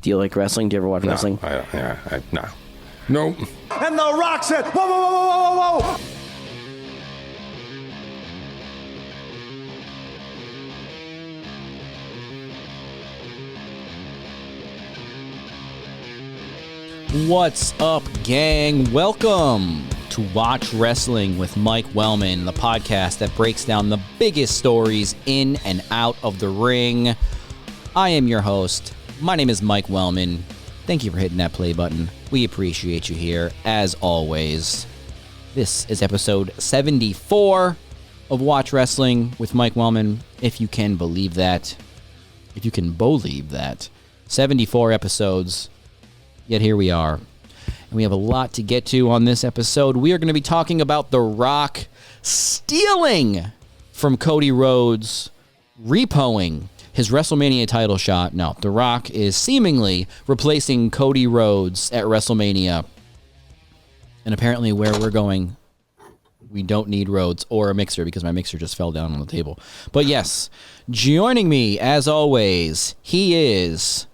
Do you like wrestling? Do you ever watch wrestling? No. Nope. And The Rock said, whoa, whoa, whoa, whoa, whoa, whoa. What's up, gang? Welcome to Watch Wrestling with Mike Wellman, the podcast that breaks down the biggest stories in and out of the ring. I am your host. My name is Mike Wellman. Thank you for hitting that play button. We appreciate you here, as always. This is episode 74 of Watch Wrestling with Mike Wellman, if you can believe that. If you can believe that. 74 episodes. Yet here we are, and we have a lot to get to on this episode. We are going to be talking about The Rock stealing from Cody Rhodes, repoing his WrestleMania title shot. No, The Rock is seemingly replacing Cody Rhodes at WrestleMania, and apparently where we're going, we don't need Rhodes or a mixer because my mixer just fell down on the table. But yes, joining me, as always, he is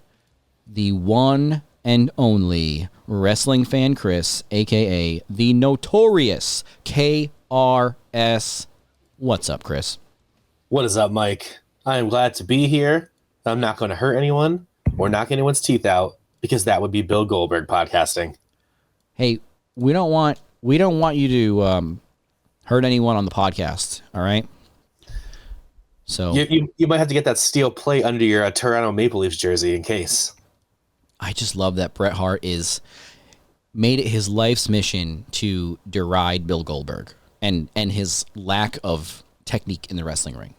the one and only Wrestling Fan Kris, a.k.a. the notorious KRS. What's up, Chris? What is up, Mike? I am glad to be here. I'm not going to hurt anyone or knock anyone's teeth out because that would be Bill Goldberg podcasting. Hey, we don't want you to hurt anyone on the podcast, all right? So you might have to get that steel plate under your Toronto Maple Leafs jersey in case. I just love that Bret Hart made it his life's mission to deride Bill Goldberg and his lack of technique in the wrestling ring.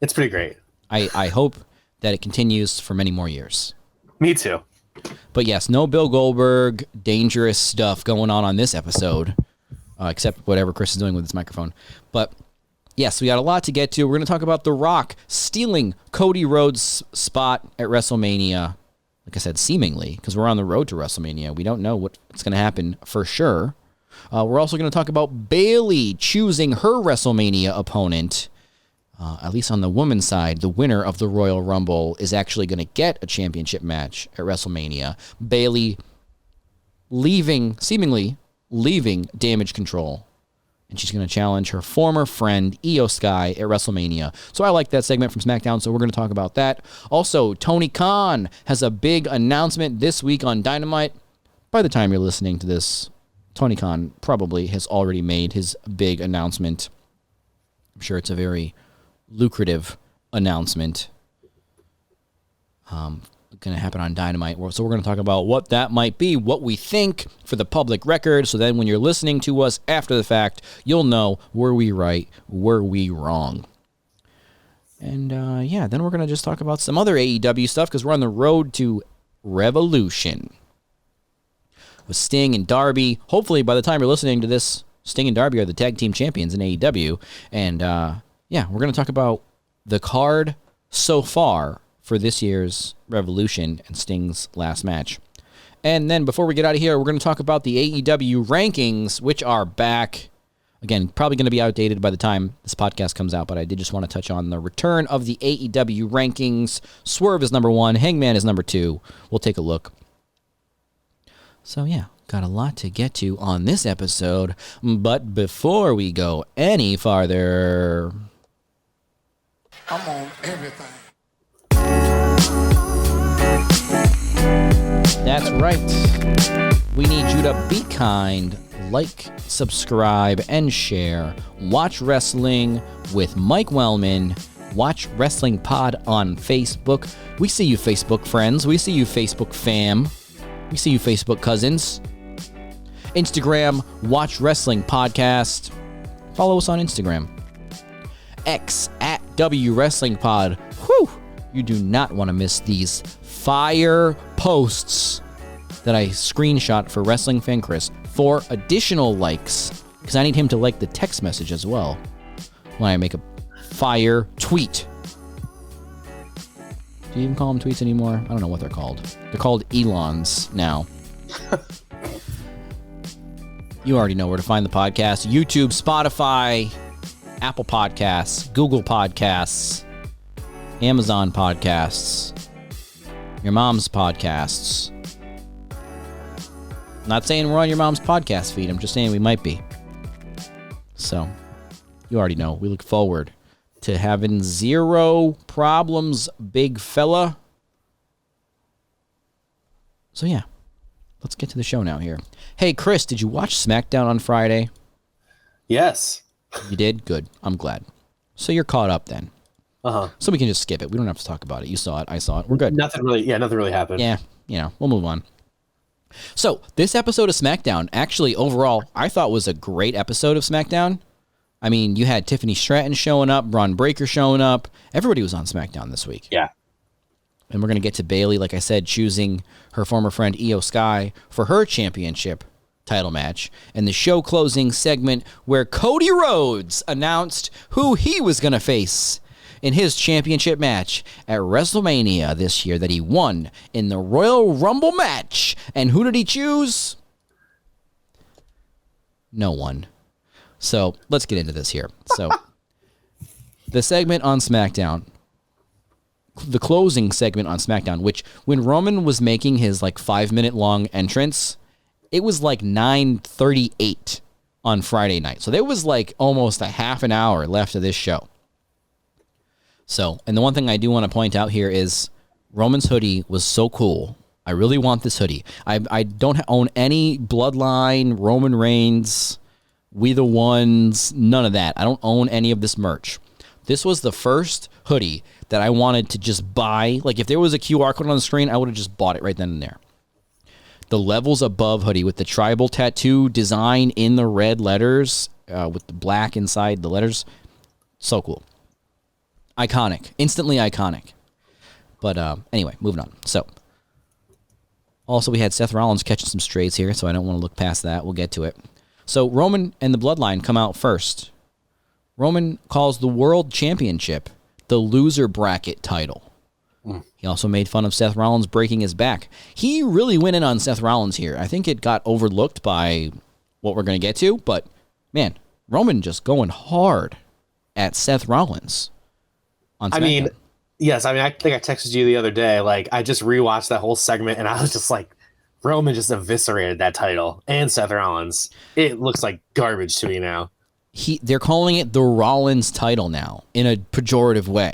It's pretty great. I hope that it continues for many more years. Me too. But yes, no Bill Goldberg dangerous stuff going on this episode, except whatever Chris is doing with his microphone. But yes, we got a lot to get to. We're going to talk about The Rock stealing Cody Rhodes' spot at WrestleMania. Like I said, seemingly, because we're on the road to WrestleMania. We don't know what's going to happen for sure. We're also going to talk about Bayley choosing her WrestleMania opponent. At least on the women's side, the winner of the Royal Rumble is actually going to get a championship match at WrestleMania. Bayley seemingly leaving Damage Control. And she's going to challenge her former friend, Io Sky, at WrestleMania. So I like that segment from Smackdown, so we're going to talk about that. Also, Tony Khan has a big announcement this week on Dynamite. By the time you're listening to this, Tony Khan probably has already made his big announcement. I'm sure it's a very lucrative announcement. Going to happen on Dynamite. So we're going to talk about what that might be, what we think for the public record, so then when you're listening to us after the fact, you'll know, were we right, were we wrong? And then we're going to just talk about some other AEW stuff because we're on the road to Revolution with Sting and Darby. Hopefully by the time you're listening to this, Sting and Darby are the tag team champions in AEW. And we're going to talk about the card so far for this year's Revolution and Sting's last match. And then before we get out of here, we're going to talk about the AEW Rankings, which are back. Again, probably going to be outdated by the time this podcast comes out, but I did just want to touch on the return of the AEW Rankings. Swerve is number 1. Hangman is number 2. We'll take a look. So yeah, got a lot to get to on this episode. But before we go any farther, I'm on everything. That's right. We need you to be kind, like, subscribe, and share. Watch Wrestling with Mike Wellman. Watch Wrestling Pod on Facebook. We see you, Facebook friends. We see you, Facebook fam. We see you, Facebook cousins. Instagram, Watch Wrestling Podcast. Follow us on Instagram. X at W Wrestling Pod. Whew! You do not want to miss these fire posts that I screenshot for Wrestling Fan Kris for additional likes, because I need him to like the text message as well when I make a fire tweet. Do you even call them tweets anymore? I don't know what they're called. They're called Elons now. You already know where to find the podcast. YouTube, Spotify, Apple Podcasts, Google Podcasts, Amazon Podcasts. your mom's podcasts. Not saying we're on your mom's podcast feed. I'm just saying we might be. So, you already know. We look forward to having zero problems, big fella. So, yeah. Let's get to the show now here. Hey, Kris, did you watch Smackdown on Friday? Yes. You did? Good. I'm glad. So you're caught up then. Uh-huh. So we can just skip it. We don't have to talk about it. You saw it. I saw it. We're good. Nothing really happened. Yeah, we'll move on. So this episode of SmackDown, actually, overall, I thought was a great episode of SmackDown. I mean, you had Tiffany Stratton showing up, Braun Breaker showing up. Everybody was on SmackDown this week. Yeah. And we're going to get to Bayley, like I said, choosing her former friend Io Sky for her championship title match. And the show closing segment where Cody Rhodes announced who he was going to face in his championship match at Wrestlemania this year that he won in the Royal Rumble match. And who did he choose? No one. So let's get into this here. So the segment on SmackDown, the closing segment on SmackDown, which when Roman was making his 5-minute long entrance, it was 9:38 on Friday night. So there was almost a half an hour left of this show. So, and the one thing I do want to point out here is Roman's hoodie was so cool. I really want this hoodie. I don't own any Bloodline, Roman Reigns, We the Ones, none of that. I don't own any of this merch. This was the first hoodie that I wanted to just buy. If there was a QR code on the screen, I would have just bought it right then and there. The Levels Above hoodie with the tribal tattoo design in the red letters with the black inside the letters. So cool. Iconic. Instantly iconic. But anyway, moving on. So, also we had Seth Rollins catching some strays here, so I don't want to look past that. We'll get to it. So Roman and the Bloodline come out first. Roman calls the World Championship the loser bracket title. He also made fun of Seth Rollins breaking his back. He really went in on Seth Rollins here. I think it got overlooked by what we're going to get to, but man, Roman just going hard at Seth Rollins on SmackDown. I mean, yes, I think I texted you the other day. I just rewatched that whole segment and I was just Roman just eviscerated that title and Seth Rollins. It looks like garbage to me now. They're calling it the Rollins title now in a pejorative way.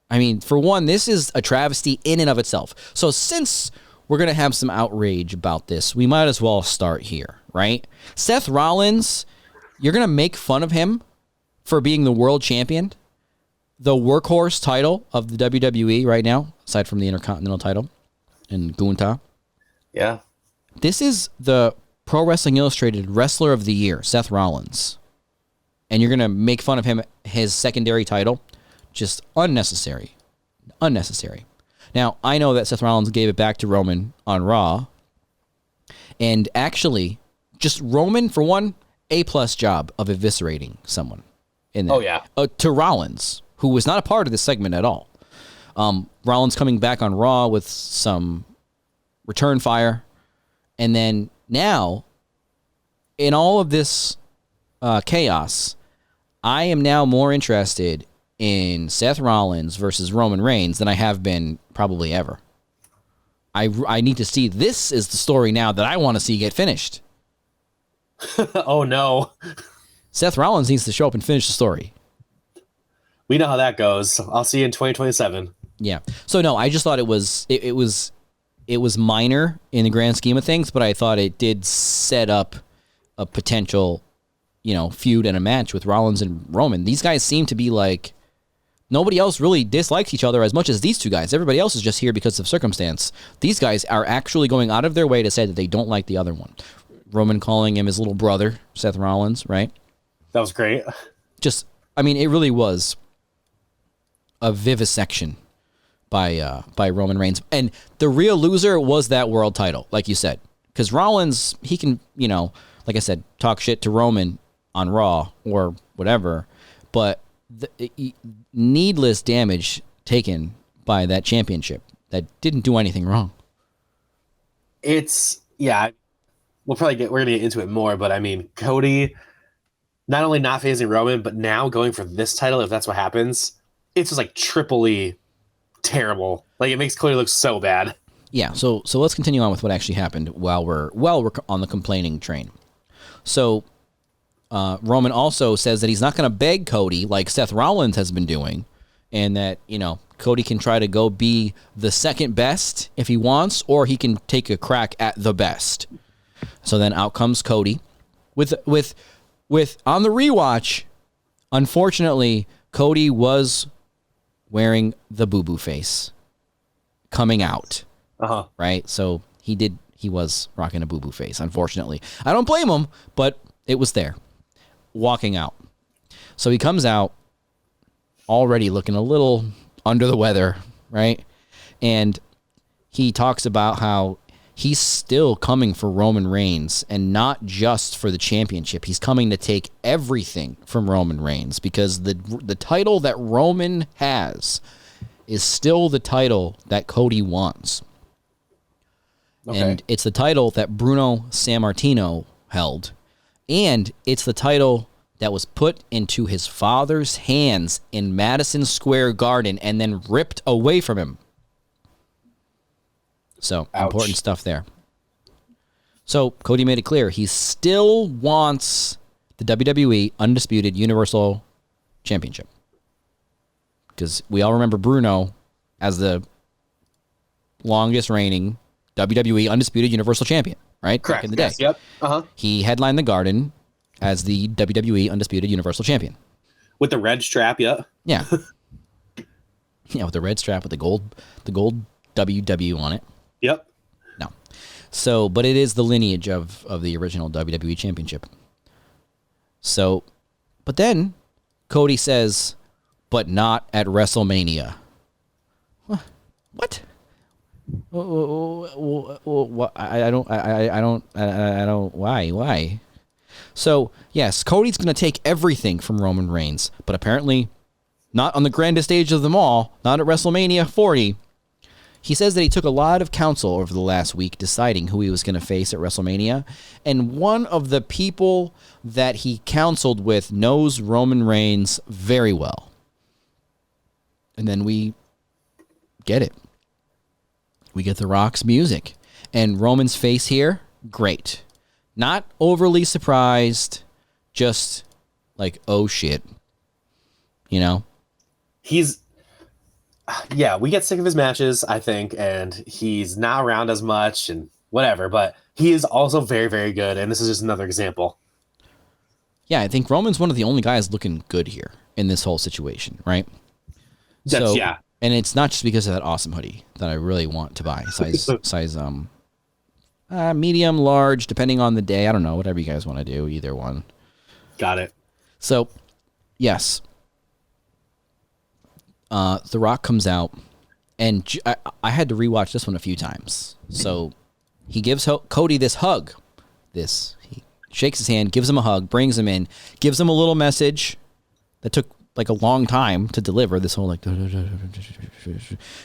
I mean, for one, this is a travesty in and of itself. So since we're going to have some outrage about this, we might as well start here, right? Seth Rollins, you're going to make fun of him for being the world champion, the workhorse title of the WWE right now, aside from the Intercontinental title and Gunta. Yeah. This is the Pro Wrestling Illustrated Wrestler of the Year, Seth Rollins. And you're going to make fun of him, his secondary title. Just unnecessary. Unnecessary. Now, I know that Seth Rollins gave it back to Roman on Raw. And actually, just Roman, for one, A-plus job of eviscerating someone in there. Oh, yeah. To Rollins, who was not a part of this segment at all. Rollins coming back on Raw with some return fire. And then now, in all of this chaos, I am now more interested in Seth Rollins versus Roman Reigns than I have been probably ever. I need to see, this is the story now that I want to see get finished. Oh, no. Seth Rollins needs to show up and finish the story. We know how that goes. I'll see you in 2027. Yeah. So, no, I just thought it was minor in the grand scheme of things, but I thought it did set up a potential, feud and a match with Rollins and Roman. These guys seem to be nobody else really dislikes each other as much as these two guys. Everybody else is just here because of circumstance. These guys are actually going out of their way to say that they don't like the other one. Roman calling him his little brother, Seth Rollins, right? That was great. It really was a vivisection by Roman Reigns. And the real loser was that world title, like you said. Because Rollins, he can, like I said, talk shit to Roman on Raw or whatever, but needless damage taken by that championship that didn't do anything wrong. We're gonna get into it more, but I mean, Cody not only not facing Roman, but now going for this title, if that's what happens, it's just triply terrible. Like, it makes Cody look so bad. Yeah, so let's continue on with what actually happened while we're on the complaining train. So Roman also says that he's not going to beg Cody like Seth Rollins has been doing, and that, Cody can try to go be the second best if he wants, or he can take a crack at the best. So then out comes Cody with on the rewatch. Unfortunately, Cody was wearing the boo-boo face coming out. Uh-huh. Right? So he was rocking a boo-boo face, unfortunately. I don't blame him, but it was there. Walking out. So he comes out already looking a little under the weather, right? And he talks about how he's still coming for Roman Reigns, and not just for the championship. He's coming to take everything from Roman Reigns, because the title that Roman has is still the title that Cody wants. Okay. And it's the title that Bruno Sammartino held. And it's the title that was put into his father's hands in Madison Square Garden and then ripped away from him. So, ouch. Important stuff there. So, Cody made it clear he still wants the WWE Undisputed Universal Championship. Because we all remember Bruno as the longest reigning WWE Undisputed Universal Champion, right? Correct. Back in the day. Yes, yep. Uh-huh. He headlined the Garden as the WWE Undisputed Universal Champion. With the red strap, yeah. Yeah. Yeah, with the red strap with the gold WW on it. Yep. No. So, but it is the lineage of the original WWE Championship. So, but then Cody says, but not at WrestleMania. What? I don't. Why? So, yes, Cody's going to take everything from Roman Reigns, but apparently not on the grandest stage of them all, not at WrestleMania 40. He says that he took a lot of counsel over the last week deciding who he was going to face at WrestleMania, and one of the people that he counseled with knows Roman Reigns very well. And then we get it. We get The Rock's music. And Roman's face here, great. Not overly surprised, just like, oh shit. Yeah, we get sick of his matches, I think, and he's not around as much and whatever, but he is also very, very good, and this is just another example. Yeah, I think Roman's one of the only guys looking good here in this whole situation, right? Yeah. And it's not just because of that awesome hoodie that I really want to buy. Size medium, large, depending on the day. I don't know, whatever you guys want to do, either one. Got it. So, yes. The Rock comes out, and I had to rewatch this one a few times. So, he gives Cody this hug. He shakes his hand, gives him a hug, brings him in, gives him a little message that took like a long time to deliver. This whole like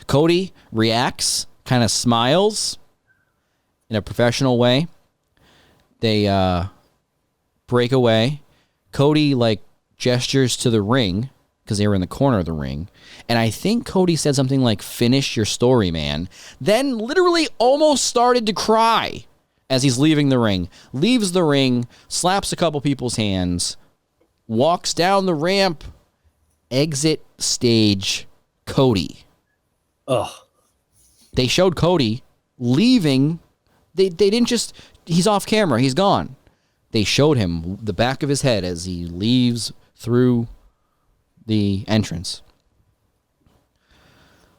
Cody reacts, kind of smiles in a professional way. They break away. Cody like gestures to the ring because they were in the corner of the ring, and I think Cody said something like "Finish your story, man." Then literally almost started to cry as he's leaving the ring. Leaves the ring, slaps a couple people's hands, walks down the ramp. Exit stage Cody. Ugh. They showed Cody leaving. They didn't just, he's off camera, he's gone. They showed him the back of his head as he leaves through the entrance.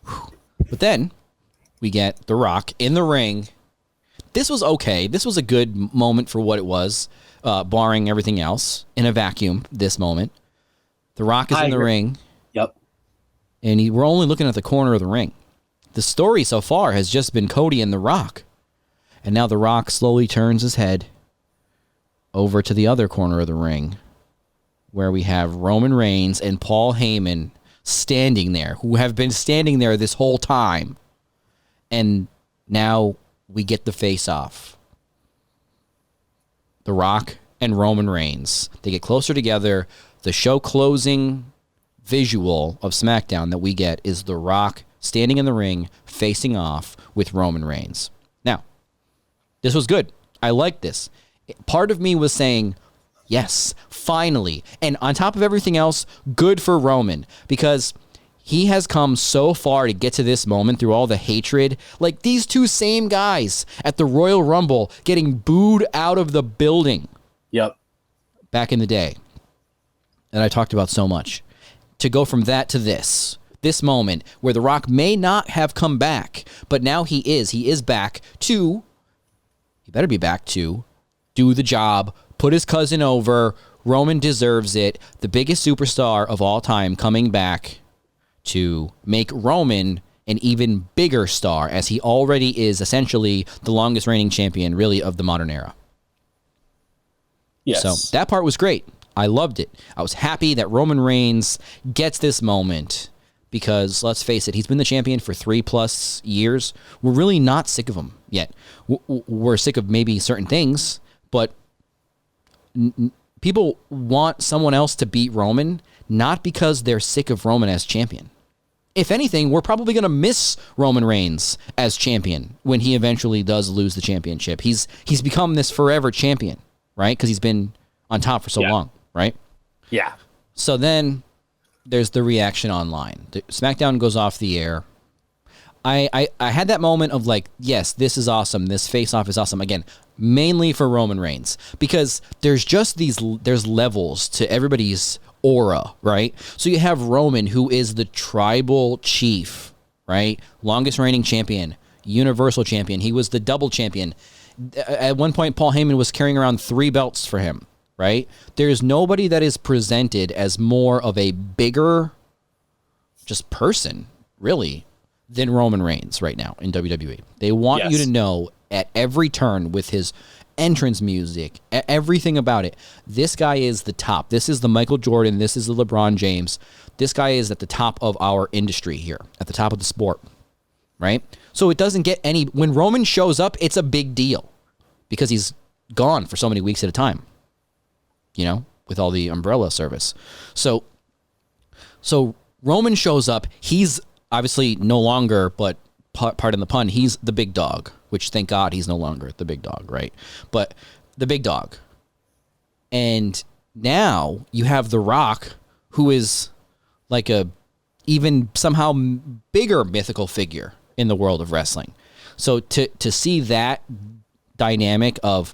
But then we get The Rock in the ring. This was okay. This was a good moment for what it was, barring everything else. In a vacuum, this moment. The Rock is in the ring. Yep. And we're only looking at the corner of the ring. The story so far has just been Cody and The Rock. And now The Rock slowly turns his head over to the other corner of the ring, where we have Roman Reigns and Paul Heyman standing there, who have been standing there this whole time. And now we get the face-off. The Rock and Roman Reigns. They get closer together. The show closing visual of Smackdown that we get is The Rock standing in the ring, facing off with Roman Reigns. Now, this was good. I liked this. Part of me was saying, yes, finally. And on top of everything else, good for Roman, because he has come so far to get to this moment through all the hatred. Like these two same guys at the Royal Rumble getting booed out of the building. Yep. Back in the day. That I talked about so much. To go from that to this moment where The Rock may not have come back, but now he is back to, he better be back to do the job, put his cousin over. Roman deserves it. The biggest superstar of all time coming back to make Roman an even bigger star, as he already is essentially the longest reigning champion, really, of the modern era. Yes. So that part was great. I loved it. I was happy that Roman Reigns gets this moment because, let's face it, he's been the champion for 3+ years. We're really not sick of him yet. We're sick of maybe certain things, but people want someone else to beat Roman, not because they're sick of Roman as champion. If anything, we're probably going to miss Roman Reigns as champion when he eventually does lose the championship. He's become this forever champion, right? Because he's been on top for so long, right? Yeah. So then there's the reaction online. SmackDown goes off the air. I had that moment of like, yes, this is awesome. This face-off is awesome. Again, mainly for Roman Reigns, because there's just there's levels to everybody's aura, right? So you have Roman, who is the tribal chief, right? Longest reigning champion, universal champion. He was the double champion. At one point, Paul Heyman was carrying around 3 belts for him, right? There's nobody that is presented as more of a bigger just person, really, than Roman Reigns right now in WWE. They want you to know at every turn with his entrance music, everything about it, this guy is the top. This is the Michael Jordan. This is the LeBron James. This guy is at the top of our industry here, at the top of the sport, right? So it doesn't get any, when Roman shows up, it's a big deal because he's gone for so many weeks at a time, you know, with all the umbrella service. So Roman shows up. He's obviously no longer, but pardon the pun, he's the big dog, which thank God he's no longer the big dog, right? But the big dog. And now you have The Rock, who is like a even somehow bigger mythical figure in the world of wrestling. So to see that dynamic of,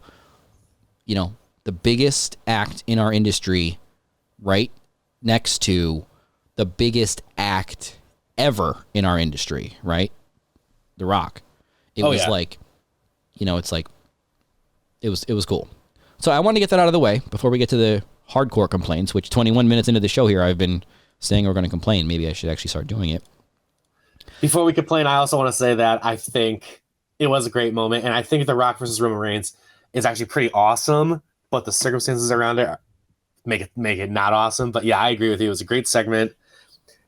you know, the biggest act in our industry right next to the biggest act ever in our industry, right? The Rock. It was like, you know, it's like, it was cool. So I wanted to get that out of the way before we get to the hardcore complaints, which 21 minutes into the show here, I've been saying we're going to complain. Maybe I should actually start doing it. Before we complain, I also want to say that I think it was a great moment, and I think The Rock versus Roman Reigns is actually pretty awesome, but the circumstances around it make it not awesome. But yeah, I agree with you. It was a great segment.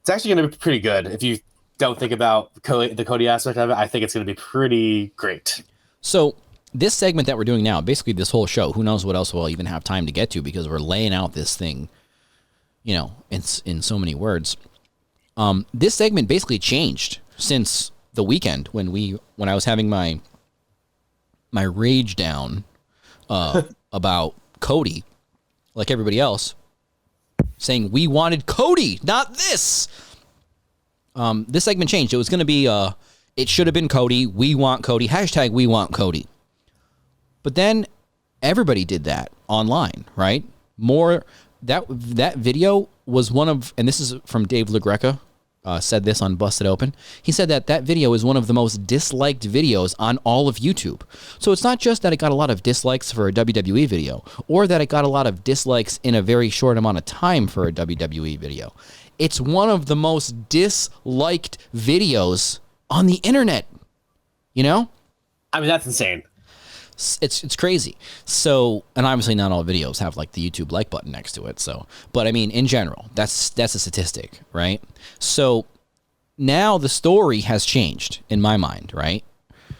It's actually going to be pretty good. If you don't think about the Cody aspect of it, I think it's going to be pretty great. So this segment that we're doing now, basically this whole show, who knows what else we'll even have time to get to because we're laying out this thing, you know, in so many words. This segment basically changed since the weekend when I was having my rage down about Cody, like everybody else, saying we wanted Cody, not this. This segment changed. It was going to be, it should have been Cody. We want Cody. # we want Cody. But then everybody did that online, right? That video was one of, and this is from Dave LaGreca, said this on Busted Open. He said that video is one of the most disliked videos on all of YouTube. So it's not just that it got a lot of dislikes for a WWE video, or that it got a lot of dislikes in a very short amount of time for a WWE video. It's one of the most disliked videos on the internet. You know? I mean, that's insane. It's crazy. So, and obviously not all videos have like the YouTube like button next to it. So, but I mean, in general, that's a statistic, right? So now the story has changed in my mind, right?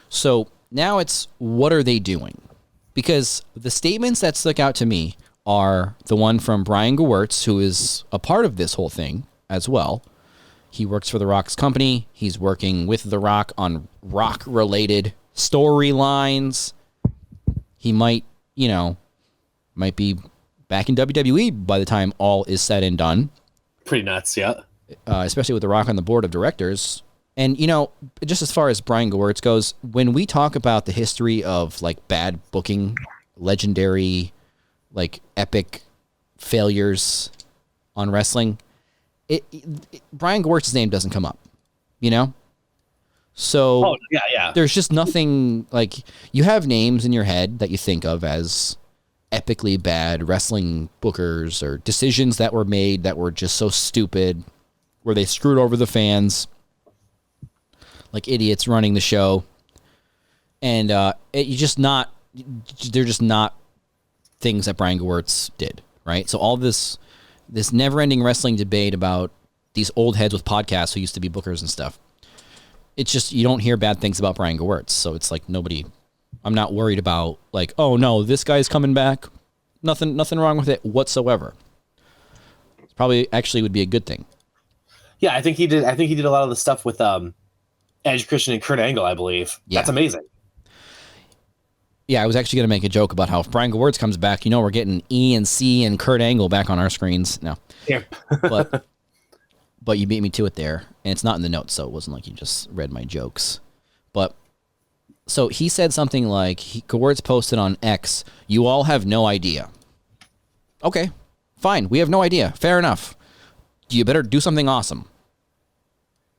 So now it's, what are they doing? Because the statements that stuck out to me are the one from Brian Gewirtz, who is a part of this whole thing as well. He works for The Rock's company. He's working with The Rock on Rock-related storylines. He might be back in WWE by the time all is said and done. Pretty nuts, yeah. Especially with The Rock on the board of directors. And, just as far as Brian Gewirtz goes, when we talk about the history of, like, bad booking, legendary, like, epic failures on wrestling, Brian Gewirz's name doesn't come up, So yeah. There's just nothing, like, you have names in your head that you think of as epically bad wrestling bookers or decisions that were made that were just so stupid, where they screwed over the fans like idiots running the show. And they're just not things that Brian Gewirtz did, right? So all this never-ending wrestling debate about these old heads with podcasts who used to be bookers and stuff, it's just, you don't hear bad things about Brian Gewirtz. So it's like I'm not worried about, like, oh no, this guy's coming back. Nothing wrong with it whatsoever. It's probably actually would be a good thing. Yeah, I think he did a lot of the stuff with Edge, Christian, and Kurt Angle, I believe. Yeah. That's amazing. Yeah, I was actually going to make a joke about how if Brian Gewirtz comes back, we're getting E and C and Kurt Angle back on our screens. No. Yeah. But you beat me to it there, and it's not in the notes, so it wasn't like you just read my jokes. But so he said something like, Gewirtz posted on X, "You all have no idea." Okay, fine. We have no idea. Fair enough. You better do something awesome.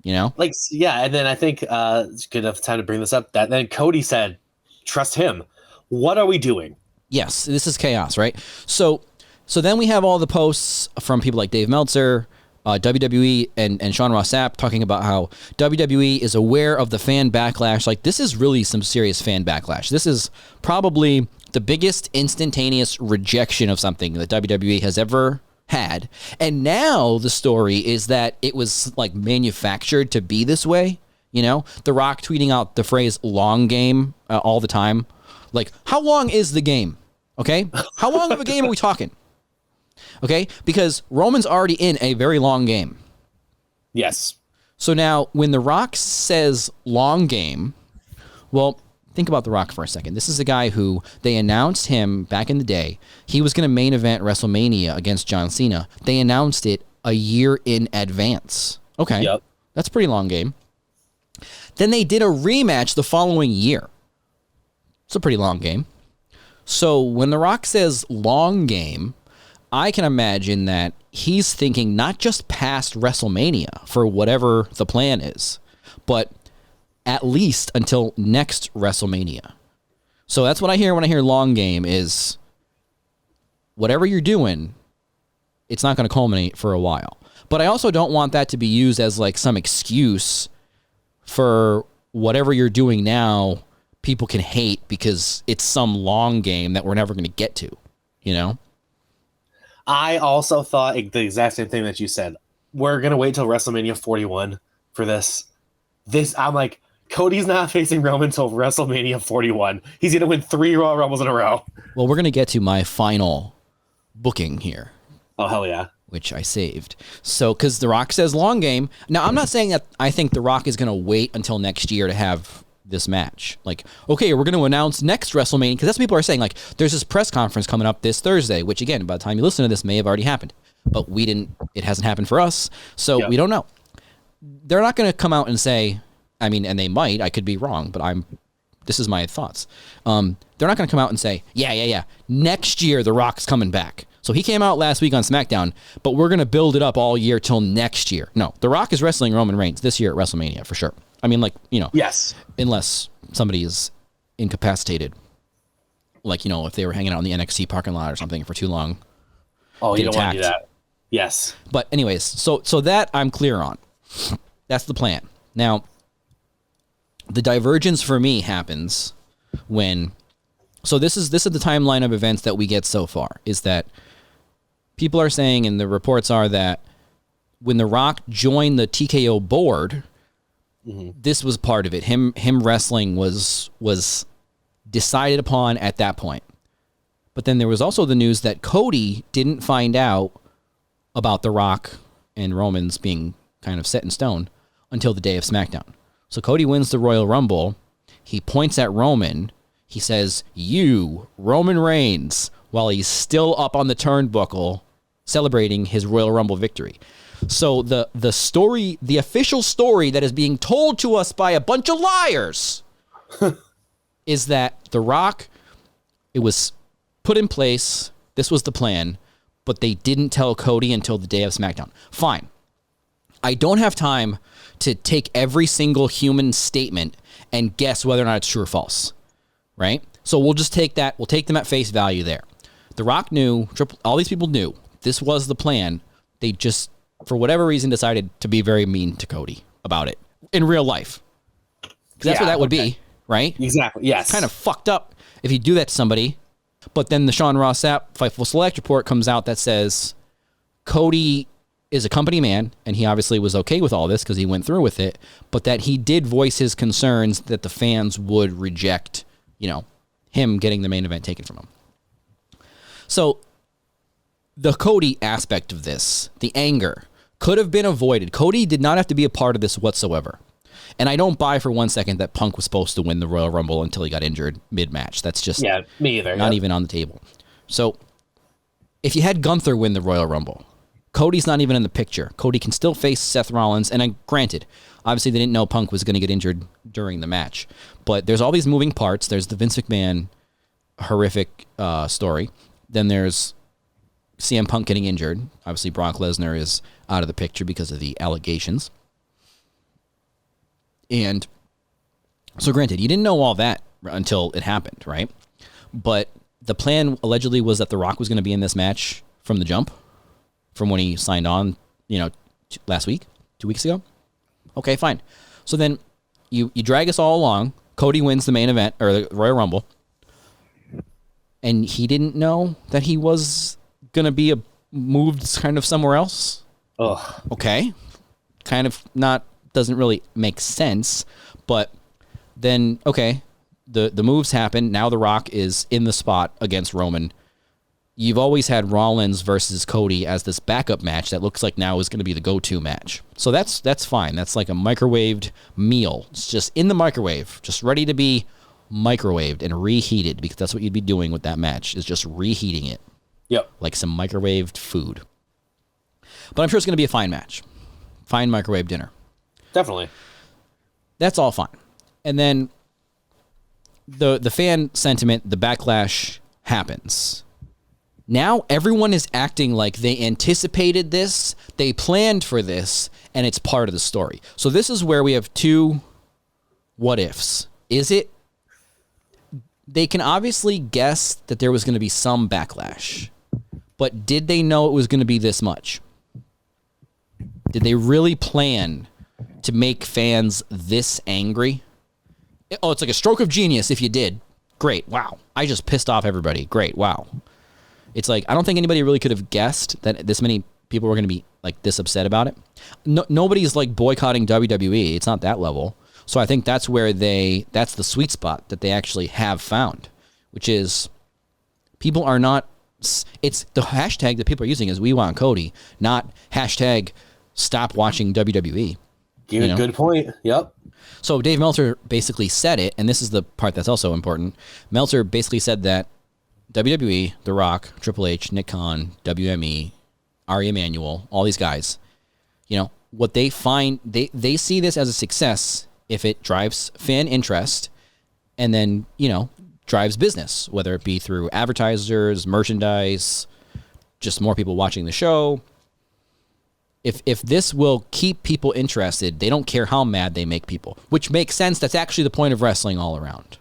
Like, yeah, and then I think it's good enough time to bring this up. That then Cody said, "Trust him." What are we doing? Yes, this is chaos, right? So then we have all the posts from people like Dave Meltzer, WWE, and Sean Ross Sapp talking about how WWE is aware of the fan backlash. Like, this is really some serious fan backlash. This is probably the biggest instantaneous rejection of something that WWE has ever had. And now the story is that it was, like, manufactured to be this way. The Rock tweeting out the phrase "long game" all the time. Like, how long is the game? Okay? How long of a game are we talking? Okay? Because Roman's already in a very long game. Yes. So now, when The Rock says long game, well, think about The Rock for a second. This is a guy who, they announced him back in the day. He was going to main event WrestleMania against John Cena. They announced it a year in advance. Okay. Yep. That's a pretty long game. Then they did a rematch the following year. It's a pretty long game. So when The Rock says long game, I can imagine that he's thinking not just past WrestleMania for whatever the plan is, but at least until next WrestleMania. So that's what I hear when I hear long game is whatever you're doing, it's not going to culminate for a while. But I also don't want that to be used as like some excuse for whatever you're doing now people can hate because it's some long game that we're never going to get to, I also thought the exact same thing that you said. We're going to wait till WrestleMania 41 for this. I'm like, Cody's not facing Roman until WrestleMania 41. He's going to win 3 Royal Rumbles in a row. Well, we're going to get to my final booking here. Oh, hell yeah. Which I saved. So, because The Rock says long game. Now, I'm not saying that I think The Rock is going to wait until next year to have this match. Like, okay, we're going to announce next WrestleMania, because that's what people are saying. Like, there's this press conference coming up this Thursday, which, again, by the time you listen to this, may have already happened. But it hasn't happened for us, so we don't know. They're not going to come out and say, and they might, I could be wrong, but this is my thoughts. They're not going to come out and say, yeah, next year The Rock's coming back. So he came out last week on Smackdown, but we're going to build it up all year till next year. No, The Rock is wrestling Roman Reigns this year at WrestleMania for sure. Yes. Unless somebody is incapacitated. Like, if they were hanging out in the NXT parking lot or something for too long. Oh, you don't want to do that. Yes. But anyways, so that I'm clear on. That's the plan. Now, the divergence for me happens when... So this is the timeline of events that we get so far, is that people are saying, and the reports are that when The Rock joined the TKO board, this was part of it. Him wrestling was decided upon at that point. But then there was also the news that Cody didn't find out about The Rock and Roman's being kind of set in stone until the day of SmackDown. So Cody wins the Royal Rumble. He points at Roman. He says, "You, Roman Reigns," while he's still up on the turnbuckle celebrating his Royal Rumble victory. So the story, the official story that is being told to us by a bunch of liars is that The Rock, it was put in place, this was the plan, but they didn't tell Cody until the day of SmackDown. Fine. I don't have time to take every single human statement and guess whether or not it's true or false, right? So we'll just take that, we'll take them at face value there. The Rock knew, all these people knew, this was the plan. They just, for whatever reason, decided to be very mean to Cody about it in real life. Because that's what that would be, right? Exactly, yes. It's kind of fucked up if you do that to somebody. But then the Sean Ross Sapp Fightful Select report comes out that says Cody is a company man, and he obviously was okay with all this because he went through with it, but that he did voice his concerns that the fans would reject, him getting the main event taken from him. So the Cody aspect of this, the anger, could have been avoided. Cody did not have to be a part of this whatsoever. And I don't buy for 1 second that Punk was supposed to win the Royal Rumble until he got injured mid-match. That's just me either. Not even on the table. So if you had Gunther win the Royal Rumble, Cody's not even in the picture. Cody can still face Seth Rollins. And granted, obviously they didn't know Punk was going to get injured during the match. But there's all these moving parts. There's the Vince McMahon horrific story. Then there's CM Punk getting injured. Obviously Brock Lesnar is out of the picture because of the allegations. And so granted, you didn't know all that until it happened, right? But the plan allegedly was that The Rock was going to be in this match from the jump, from when he signed on, last week, 2 weeks ago. Okay, fine. So then you drag us all along. Cody wins the main event, or the Royal Rumble. And he didn't know that he was going to be moved kind of somewhere else. Ugh. Okay. Kind of doesn't really make sense, but then, okay, the moves happen. Now The Rock is in the spot against Roman. You've always had Rollins versus Cody as this backup match that looks like now is going to be the go-to match. So that's fine. That's like a microwaved meal. It's just in the microwave, just ready to be microwaved and reheated, because that's what you'd be doing with that match, is just reheating it. Yep. Like some microwaved food. But I'm sure it's going to be a fine match. Fine microwave dinner. Definitely. That's all fine. And then the fan sentiment, the backlash happens. Now everyone is acting like they anticipated this, they planned for this, and it's part of the story. So this is where we have two what ifs. They can obviously guess that there was going to be some backlash, but did they know it was going to be this much? Did they really plan to make fans this angry? Oh, it's like a stroke of genius if you did. Great. Wow. I just pissed off everybody. Great. Wow. It's like, I don't think anybody really could have guessed that this many people were going to be like this upset about it. Nobody's like boycotting WWE. It's not that level. So I think that's where that's the sweet spot that they actually have found, which is people are not, it's the hashtag that people are using is we want Cody, not hashtag stop watching WWE. Good point. Yep. So Dave Meltzer basically said it, and this is the part that's also important. Meltzer basically said that WWE, The Rock, Triple H, Nick Khan, WME, Ari Emanuel, all these guys, what they find, they see this as a success if it drives fan interest and then, drives business, whether it be through advertisers, merchandise, just more people watching the show. If this will keep people interested, they don't care how mad they make people, which makes sense. That's actually the point of wrestling all around.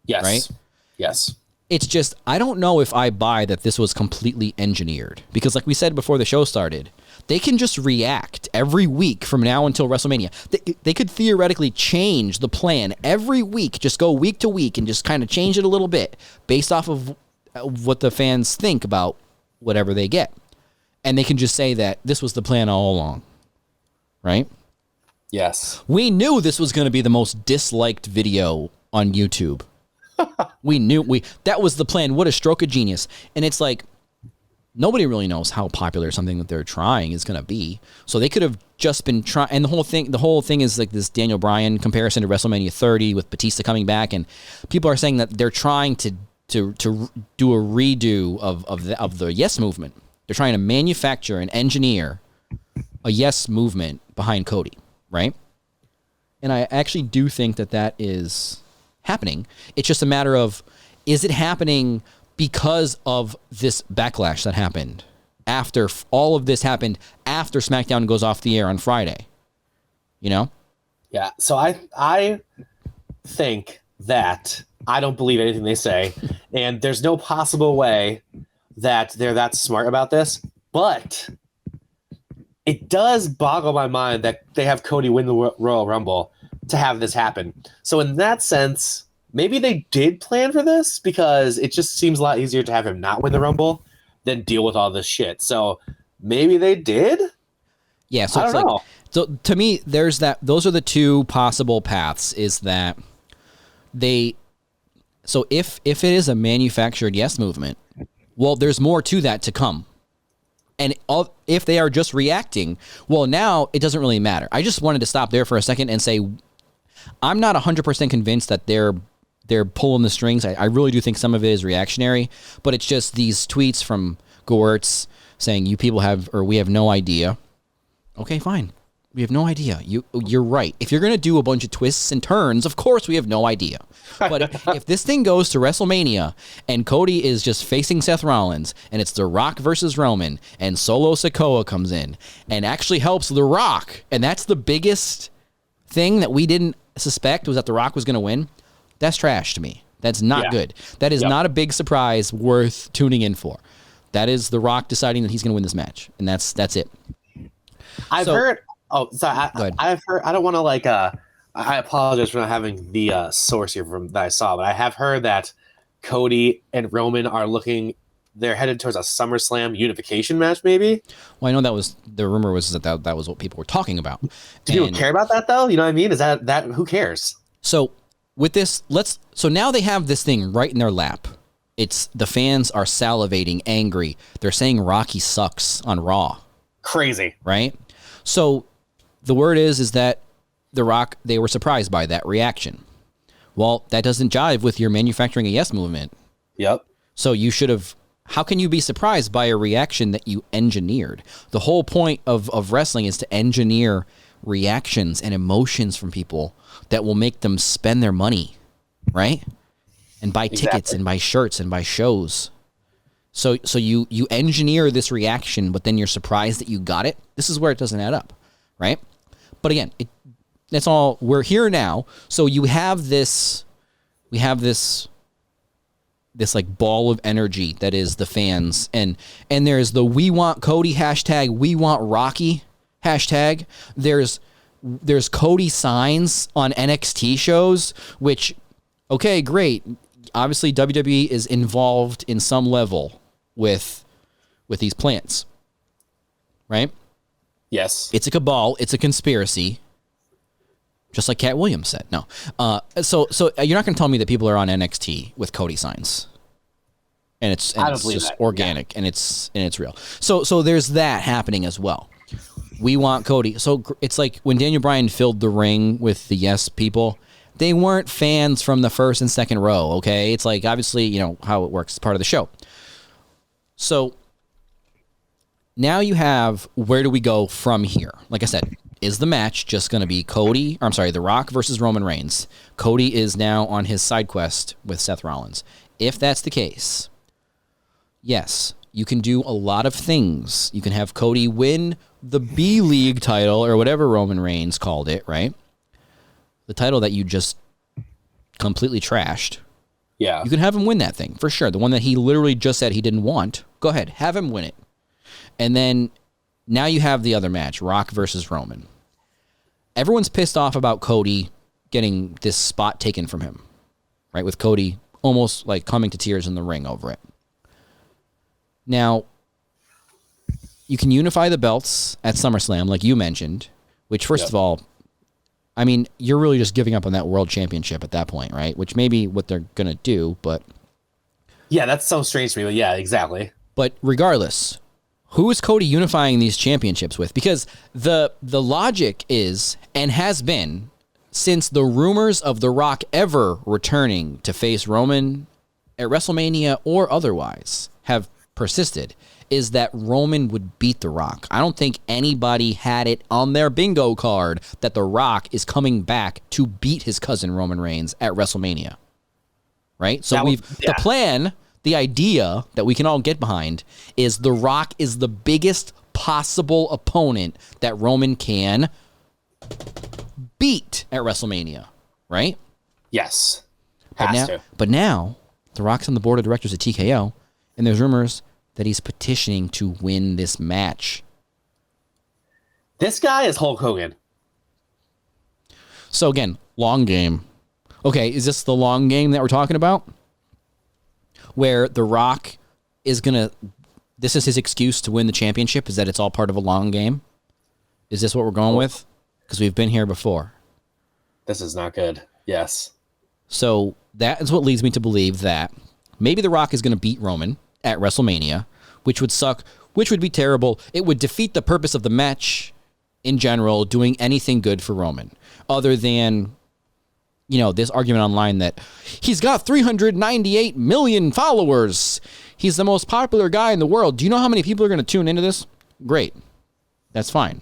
Yes. Right? Yes. It's just, I don't know if I buy that this was completely engineered, because like we said before the show started, they can just react every week from now until WrestleMania. They could theoretically change the plan every week, just go week to week and just kind of change it a little bit based off of what the fans think about whatever they get. And they can just say that this was the plan all along, right? Yes. We knew this was going to be the most disliked video on YouTube. We knew that was the plan. What a stroke of genius. And it's like, nobody really knows how popular something that they're trying is going to be. So they could have just been trying, and the whole thing is like this Daniel Bryan comparison to WrestleMania 30 with Batista coming back, and people are saying that they're trying to do a redo of the Yes movement. They're trying to manufacture and engineer a Yes movement behind Cody, right? And I actually do think that is happening. It's just a matter of, is it happening because of this backlash that happened after all of this happened after SmackDown goes off the air on Friday? You know? Yeah. So I think that I don't believe anything they say, and there's no possible way that they're that smart about this, but it does boggle my mind that they have Cody win the Royal Rumble to have this happen. So in that sense, maybe they did plan for this, because it just seems a lot easier to have him not win the Rumble than deal with all this shit. So maybe they did? Yeah, so I don't know. So to me, those are the two possible paths, is that so if it is a manufactured Yes movement, well, there's more to that to come. And if they are just reacting, well, now it doesn't really matter. I just wanted to stop there for a second and say, I'm not 100% convinced that they're pulling the strings. I really do think some of it is reactionary, but it's just these tweets from Gewurz saying we have no idea. Okay, fine. We have no idea. You're right. If you're going to do a bunch of twists and turns, of course we have no idea. But if this thing goes to WrestleMania and Cody is just facing Seth Rollins and it's The Rock versus Roman and Solo Sikoa comes in and actually helps The Rock, and that's the biggest thing that we didn't suspect, was that The Rock was going to win, that's trash to me. That's not good. That is not a big surprise worth tuning in for. That is The Rock deciding that he's going to win this match, and that's it. I've heard. Oh, sorry. I've heard. I don't want to I apologize for not having the source here that I saw, but I have heard that Cody and Roman are looking. They're headed towards a SummerSlam unification match, maybe. Well, I know that was the rumor was that was what people were talking about. Do people care about that though? You know what I mean? Is that who cares? So with this, so now they have this thing right in their lap. It's the fans are salivating, angry. They're saying Rocky sucks on Raw. Crazy, right? So the word is that The Rock, they were surprised by that reaction. Well, that doesn't jive with your manufacturing a Yes movement. Yep. So you should have. How can you be surprised by a reaction that you engineered? The whole point of wrestling is to engineer reactions and emotions from people that will make them spend their money, right? And buy tickets and buy shirts and buy shows. So you engineer this reaction, but then you're surprised that you got it. This is where it doesn't add up, right? But again, that's all. We're here now. So you have this. We have this like ball of energy that is the fans, and there's the "We want Cody" hashtag, "We want Rocky" hashtag. There's Cody signs on NXT shows, which, okay, great. Obviously, WWE is involved in some level with these plans, right? Yes. It's a cabal. It's a conspiracy. Just like Cat Williams said. No. So you're not going to tell me that people are on NXT with Cody signs, and it's just organic, and it's real. So there's that happening as well. We want Cody. So it's like when Daniel Bryan filled the ring with the Yes people. They weren't fans from the first and second row. Okay, it's like obviously you know how it works. It's part of the show. So now you have, where do we go from here? Like I said, is the match just going to be The Rock versus Roman Reigns? Cody is now on his side quest with Seth Rollins. If that's the case, yes, you can do a lot of things. You can have Cody win the B League title, or whatever Roman Reigns called it, right? The title that you just completely trashed. Yeah. You can have him win that thing, for sure. The one that he literally just said he didn't want. Go ahead, have him win it. And then now you have the other match, Rock versus Roman. Everyone's pissed off about Cody getting this spot taken from him, right? With Cody almost like coming to tears in the ring over it. Now, you can unify the belts at SummerSlam, like you mentioned, which, first of all, I mean, you're really just giving up on that world championship at that point, right? Which may be what they're going to do, but... Yeah, that's so strange to me, but yeah, exactly. But regardless, who is Cody unifying these championships with? Because the logic is, and has been, since the rumors of The Rock ever returning to face Roman at WrestleMania or otherwise have persisted, is that Roman would beat The Rock. I don't think anybody had it on their bingo card that The Rock is coming back to beat his cousin Roman Reigns at WrestleMania. Right? So the plan, the idea that we can all get behind is The Rock is the biggest possible opponent that Roman can beat at WrestleMania, right? Yes. But now, The Rock's on the board of directors at TKO, and there's rumors that he's petitioning to win this match. This guy is Hulk Hogan. So again, long game. Okay, is this the long game that we're talking about? Where The Rock is this is his excuse to win the championship, is that it's all part of a long game? Is this what we're going with? Because we've been here before. This is not good. Yes. So that is what leads me to believe that maybe The Rock is going to beat Roman at WrestleMania, which would suck, which would be terrible. It would defeat the purpose of the match in general, doing anything good for Roman, other than, this argument online that he's got 398 million followers. He's the most popular guy in the world. Do you know how many people are going to tune into this? Great. That's fine.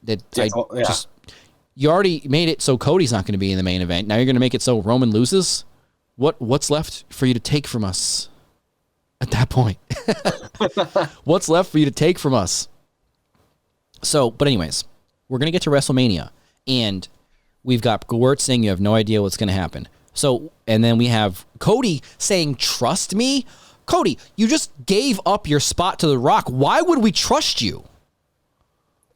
You already made it so Cody's not going to be in the main event. Now you're going to make it so Roman loses? What's left for you to take from us at that point? What's left for you to take from us? So, but anyways, we're going to get to WrestleMania, and we've got Gewurtz saying you have no idea what's going to happen. So, and then we have Cody saying, trust me? Cody, you just gave up your spot to The Rock. Why would we trust you?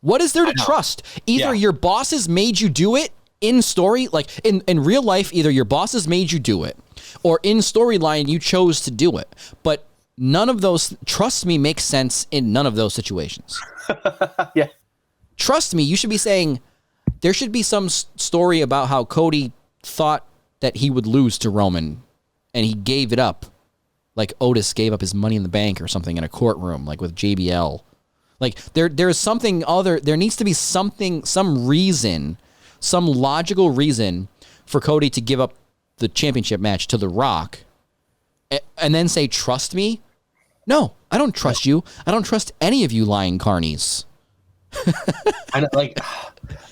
What is there to trust? Either your bosses made you do it in story, like in real life, either your bosses made you do it, or in storyline, you chose to do it. But none of those, trust me, makes sense in none of those situations. Yeah. Trust me, you should be saying, there should be some story about how Cody thought that he would lose to Roman, and he gave it up. Like Otis gave up his money in the bank or something in a courtroom, like with JBL. Like there's something other, there needs to be something, some reason, some logical reason for Cody to give up the championship match to The Rock and then say, trust me? No, I don't trust you. I don't trust any of you lying carnies. And like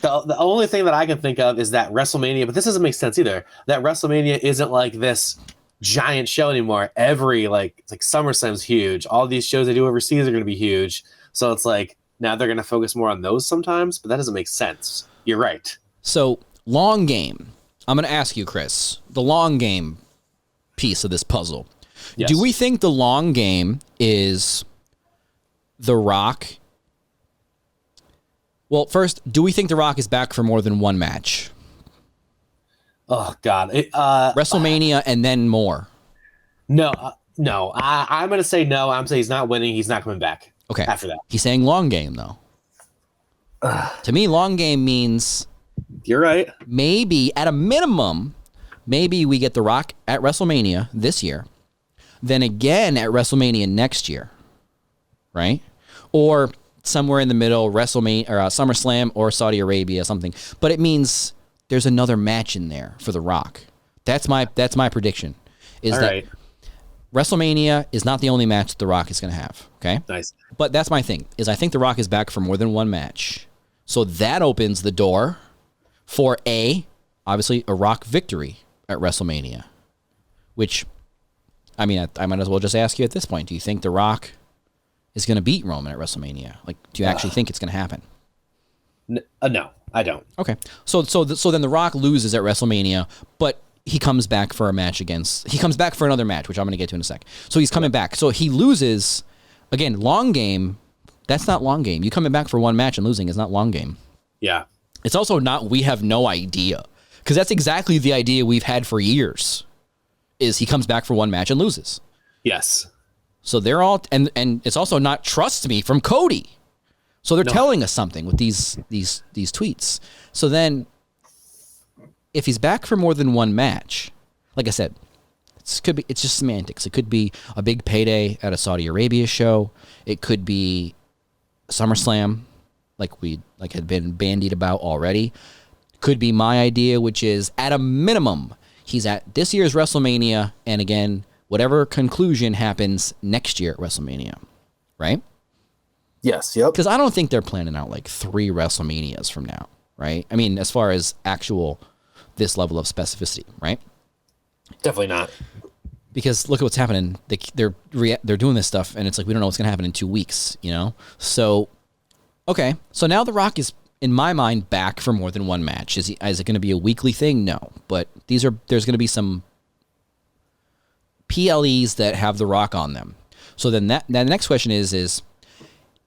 the only thing that I can think of is that WrestleMania, but this doesn't make sense either. That WrestleMania isn't like this giant show anymore. It's like SummerSlam's huge. All these shows they do overseas are going to be huge. So it's like now they're going to focus more on those sometimes, but that doesn't make sense. You're right. So long game. I'm going to ask you, Kris, the long game piece of this puzzle. Yes. Do we think the long game is The Rock? Well, first, do we think The Rock is back for more than one match? Oh, God. WrestleMania and then more. No. I'm going to say no. I'm saying he's not winning. He's not coming back. Okay. After that. He's saying long game, though. To me, long game means... You're right. Maybe, at a minimum, maybe we get The Rock at WrestleMania this year, then again at WrestleMania next year, right? Or somewhere in the middle, WrestleMania or SummerSlam or Saudi Arabia, something. But it means there's another match in there for The Rock. That's my prediction. That WrestleMania is not the only match that The Rock is going to have. Okay. Nice. But that's my thing. Is I think The Rock is back for more than one match, so that opens the door for obviously a Rock victory at WrestleMania. Which, I mean, I might as well just ask you at this point: do you think The Rock is going to beat Roman at WrestleMania? Like, do you actually think it's going to happen? No, I don't. Okay, so then The Rock loses at WrestleMania, but he comes back for he comes back for another match, which I'm going to get to in a sec. So he's coming back. So he loses again. Long game. That's not long game. You coming back for one match and losing is not long game. Yeah. It's also not, we have no idea, because that's exactly the idea we've had for years. Is he comes back for one match and loses. Yes. So they're all, and it's also not trust me from Cody. So they're telling us something with these tweets. So then, if he's back for more than one match, like I said, it's just semantics. It could be a big payday at a Saudi Arabia show. It could be SummerSlam, like had been bandied about already. Could be my idea, which is at a minimum, he's at this year's WrestleMania, and again, whatever conclusion happens next year at WrestleMania, right? Yes, yep. Because I don't think they're planning out like 3 WrestleManias from now, right? I mean, as far as actual this level of specificity, right? Definitely not. Because look at what's happening. They're doing this stuff, and it's like we don't know what's going to happen in 2 weeks, you know? So, okay. So now The Rock is, in my mind, back for more than one match. Is it going to be a weekly thing? No. But there's going to be some PLEs that have The Rock on them. So then the next question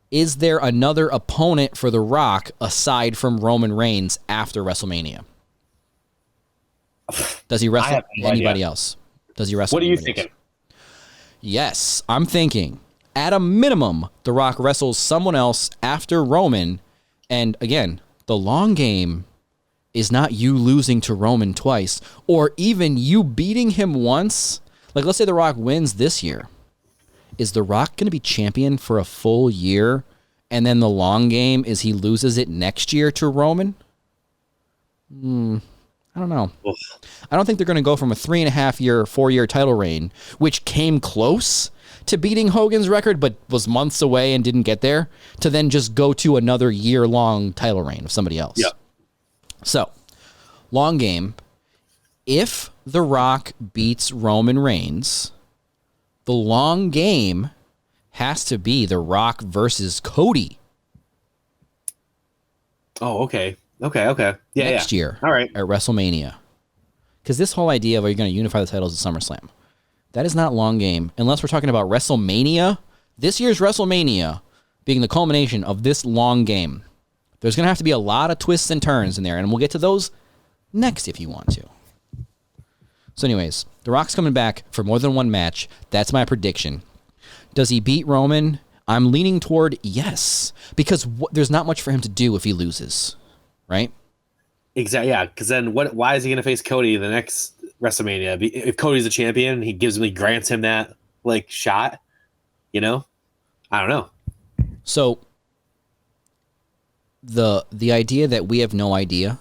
is there another opponent for The Rock aside from Roman Reigns after WrestleMania? Does he wrestle anybody else? Does he wrestle? What are you thinking? Yes, I'm thinking at a minimum, The Rock wrestles someone else after Roman. And again, the long game is not you losing to Roman twice or even you beating him once. Like, let's say The Rock wins this year. Is The Rock going to be champion for a full year? And then the long game is he loses it next year to Roman? I don't know. Oof. I don't think they're going to go from a 3.5-year, 4-year title reign, which came close to beating Hogan's record, but was months away and didn't get there, to then just go to another year-long title reign of somebody else. Yeah. So, long game. If The Rock beats Roman Reigns, the long game has to be The Rock versus Cody. Oh, okay. Okay. Yeah, next year. All right. At WrestleMania. Because this whole idea of are you going to unify the titles at SummerSlam, that is not long game. Unless we're talking about WrestleMania, this year's WrestleMania being the culmination of this long game. There's going to have to be a lot of twists and turns in there, and we'll get to those next if you want to. So anyways, The Rock's coming back for more than one match. That's my prediction. Does he beat Roman? I'm leaning toward yes, because there's not much for him to do if he loses, right? Exactly. Yeah, because then why is he going to face Cody the next WrestleMania? If Cody's a champion, he grants him that like shot. You know, I don't know. So the idea that we have no idea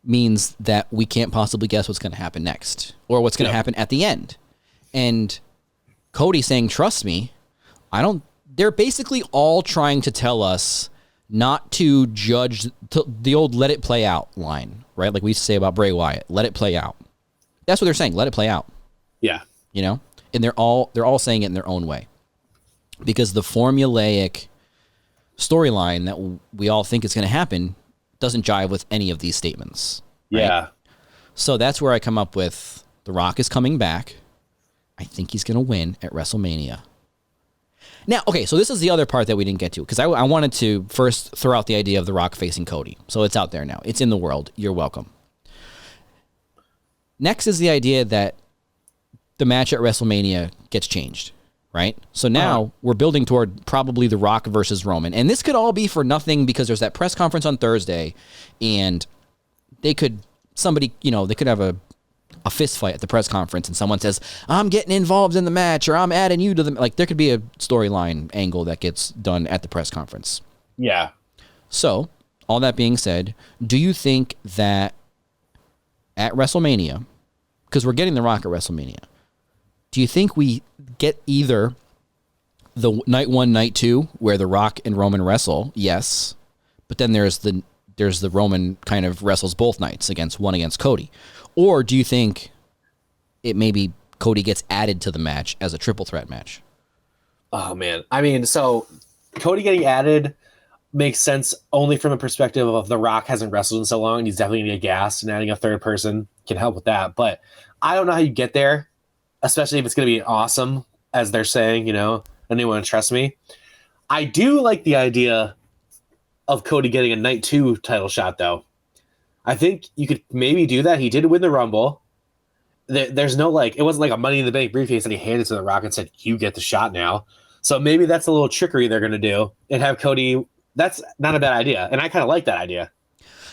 means that we can't possibly guess what's going to happen next or what's going to happen at the end. And Cody saying, "Trust me," they're basically all trying to tell us not to judge the old "let it play out" line, right? Like we used to say about Bray Wyatt, "Let it play out." That's what they're saying. Let it play out. Yeah. You know, and they're all saying it in their own way, because the formulaic storyline that we all think is going to happen doesn't jive with any of these statements. Right? Yeah. So that's where I come up with The Rock is coming back. I think he's going to win at WrestleMania. Now, okay, so this is the other part that we didn't get to, because I wanted to first throw out the idea of The Rock facing Cody. So it's out there now. It's in the world. You're welcome. Next is the idea that the match at WrestleMania gets changed, right? So now we're building toward probably The Rock versus Roman. And this could all be for nothing, because there's that press conference on Thursday, and they could have a fist fight at the press conference, and someone says, "I'm getting involved in the match," or "I'm adding you to the," like there could be a storyline angle that gets done at the press conference. Yeah. So, all that being said, do you think that at WrestleMania, because we're getting The Rock at WrestleMania, do you think we get either the night 1, night 2, where The Rock and Roman wrestle? Yes. But then there's the Roman kind of wrestles both nights against Cody. Or do you think it maybe Cody gets added to the match as a triple threat match? Oh, man. I mean, so Cody getting added makes sense only from a perspective of The Rock hasn't wrestled in so long, and he's definitely going to get gassed, and adding a third person can help with that. But I don't know how you get there, especially if it's going to be awesome, as they're saying, and they want to trust me. I do like the idea of Cody getting a night 2 title shot, though. I think you could maybe do that. He did win the Rumble. There's no it wasn't like a Money in the Bank briefcase and he handed it to The Rock and said, "You get the shot now." So maybe that's a little trickery they're going to do and have Cody. That's not a bad idea. And I kind of like that idea.